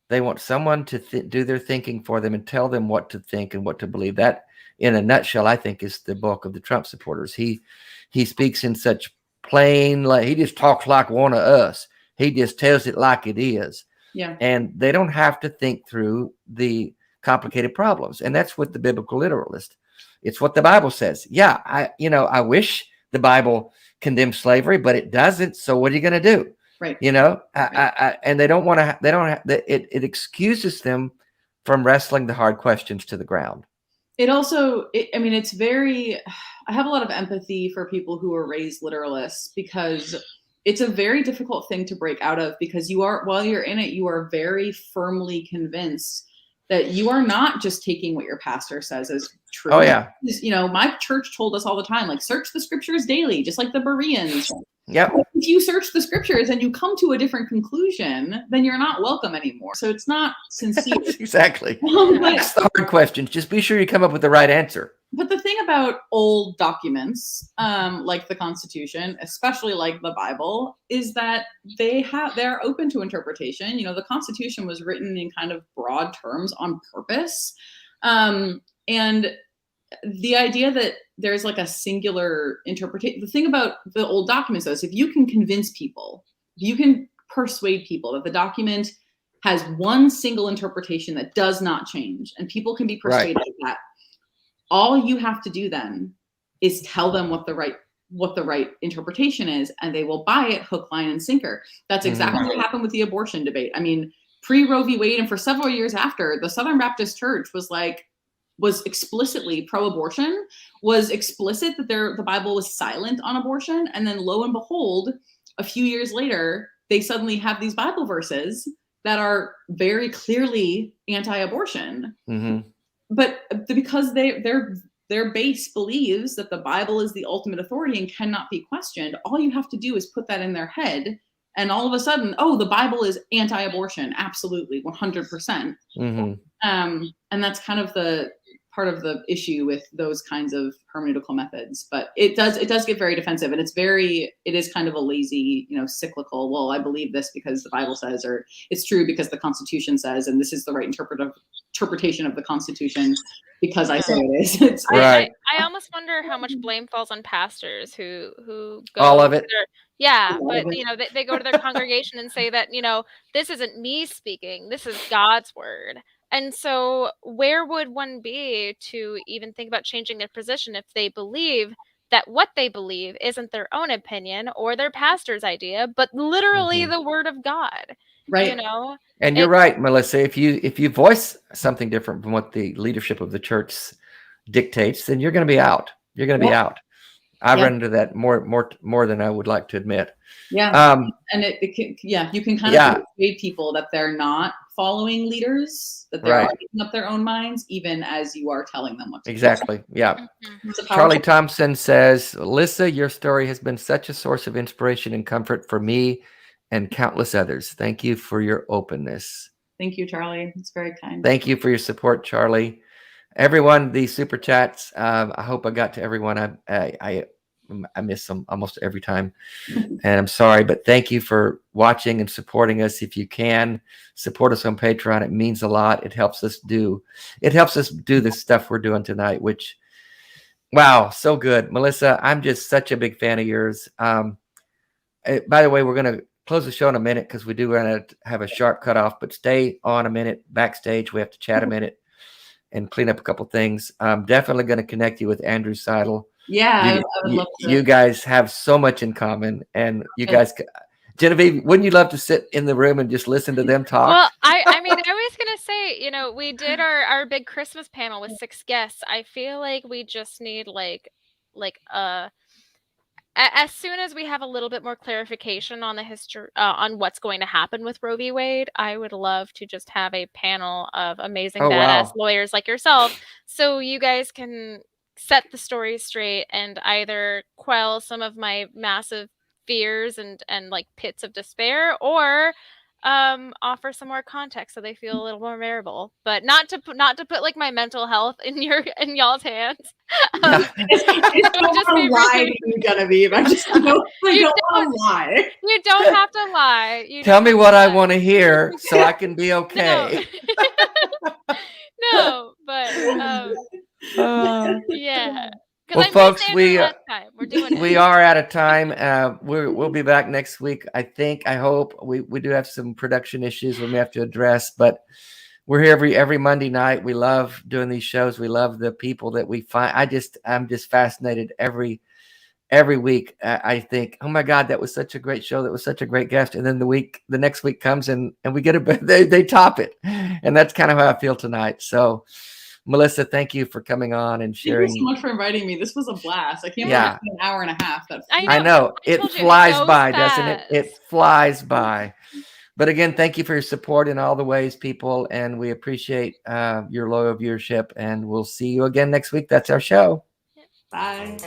They want someone to do their thinking for them and tell them what to think and what to believe. That, in a nutshell, I think is the bulk of the Trump supporters. He speaks in such plain, like he just talks like one of us. He just tells it like it is. Yeah. And they don't have to think through the complicated problems. And that's what the biblical literalist. It's what the Bible says. Yeah, I wish the Bible condemns slavery, but it doesn't. So what are you going to do? Right. And they don't want to. It excuses them from wrestling the hard questions to the ground. It also, it's very. I have a lot of empathy for people who are raised literalists, because it's a very difficult thing to break out of, because while you're in it, you are very firmly convinced that you are not just taking what your pastor says as true. Oh yeah. You know, my church told us all the time, like, search the scriptures daily, just like the Bereans. Yep. If you search the scriptures and you come to a different conclusion, then you're not welcome anymore. So it's not sincere. Exactly. But, That's the hard questions. Just be sure you come up with the right answer. but the thing about old documents, like the Constitution, especially like the Bible, is that they're open to interpretation. You know, the Constitution was written in kind of broad terms on purpose. And the idea that there's like a singular interpretation, the thing about the old documents though, is if you can convince people, you can persuade people that the document has one single interpretation that does not change, and people can be persuaded of that. All you have to do then is tell them what the right interpretation is, and they will buy it hook, line, and sinker. That's exactly what happened with the abortion debate. I mean, pre-Roe v. Wade and for several years after, the Southern Baptist Church was explicitly pro-abortion, was explicit that the Bible was silent on abortion, and then lo and behold, a few years later, they suddenly have these Bible verses that are very clearly anti-abortion. But because their base believes that the Bible is the ultimate authority and cannot be questioned, all you have to do is put that in their head, and all of a sudden, oh, the Bible is anti-abortion, absolutely, 100%. And that's kind of the part of the issue with those kinds of hermeneutical methods. But it does get very defensive, and it is kind of a lazy, you know, cyclical, well, I believe this because the Bible says, or it's true because the Constitution says, and this is the right interpretation of the Constitution because I say it is. It's Right. I almost wonder how much blame falls on pastors who go All of it. But you know, they go to their congregation and say that, you know, this isn't me speaking, this is God's word. And so where would one be to even think about changing their position if they believe that what they believe isn't their own opinion or their pastor's idea, but literally the word of God? right. You know? And you're right, Melissa. If you voice something different from what the leadership of the church dictates, then you're going to be out. You're going to be out. I run into that more than I would like to admit. Yeah. And you can kind of persuade people that they're not following leaders, that they're making up their own minds, even as you are telling them what to do. Exactly. Yeah. Charlie Thompson says, Lissa, your story has been such a source of inspiration and comfort for me and countless others. Thank you for your openness. Thank you, Charlie. It's very kind. Thank you for your support, Charlie. Everyone, the super chats. I hope I got to everyone. I miss them almost every time, and I'm sorry, but thank you for watching and supporting us. If you can support us on Patreon, it means a lot. It helps us do the stuff we're doing tonight, which, wow, so good. Melissa, I'm just such a big fan of yours. By the way, we're going to close the show in a minute because we do want to have a sharp cutoff, but stay on a minute backstage. We have to chat a minute and clean up a couple things. I'm definitely going to connect you with Andrew Seidel. Yeah, I would love to. You guys have so much in common, and you guys, Genevieve, wouldn't you love to sit in the room and just listen to them talk? Well, I mean, I was gonna say, you know, we did our big Christmas panel with 6 guests. I feel like we just need as soon as we have a little bit more clarification on the history, on what's going to happen with Roe v. Wade, I would love to just have a panel of amazing badass lawyers like yourself, so you guys can set the story straight and either quell some of my massive fears and like pits of despair, or offer some more context so they feel a little more bearable, but not to put like my mental health in y'all's hands. I don't want to lie to you, Genevieve. I don't want to lie. You don't have to lie. Tell me what I want to hear so I can be okay. No, but yeah. Well, folks, we are out of time. We'll be back next week. I hope. We do have some production issues we may have to address, but we're here every Monday night. We love doing these shows. We love the people that we find. I'm just fascinated every week. I think, oh my God, that was such a great show. That was such a great guest. And then the next week comes and we get they top it. And that's kind of how I feel tonight. So Melissa, thank you for coming on and sharing. Thank you so much for inviting me. This was a blast. I can't believe it's been an hour and a half. I know. It flies by, doesn't it? It flies by. But again, thank you for your support in all the ways, people. And we appreciate your loyal viewership. And we'll see you again next week. That's our show. Bye.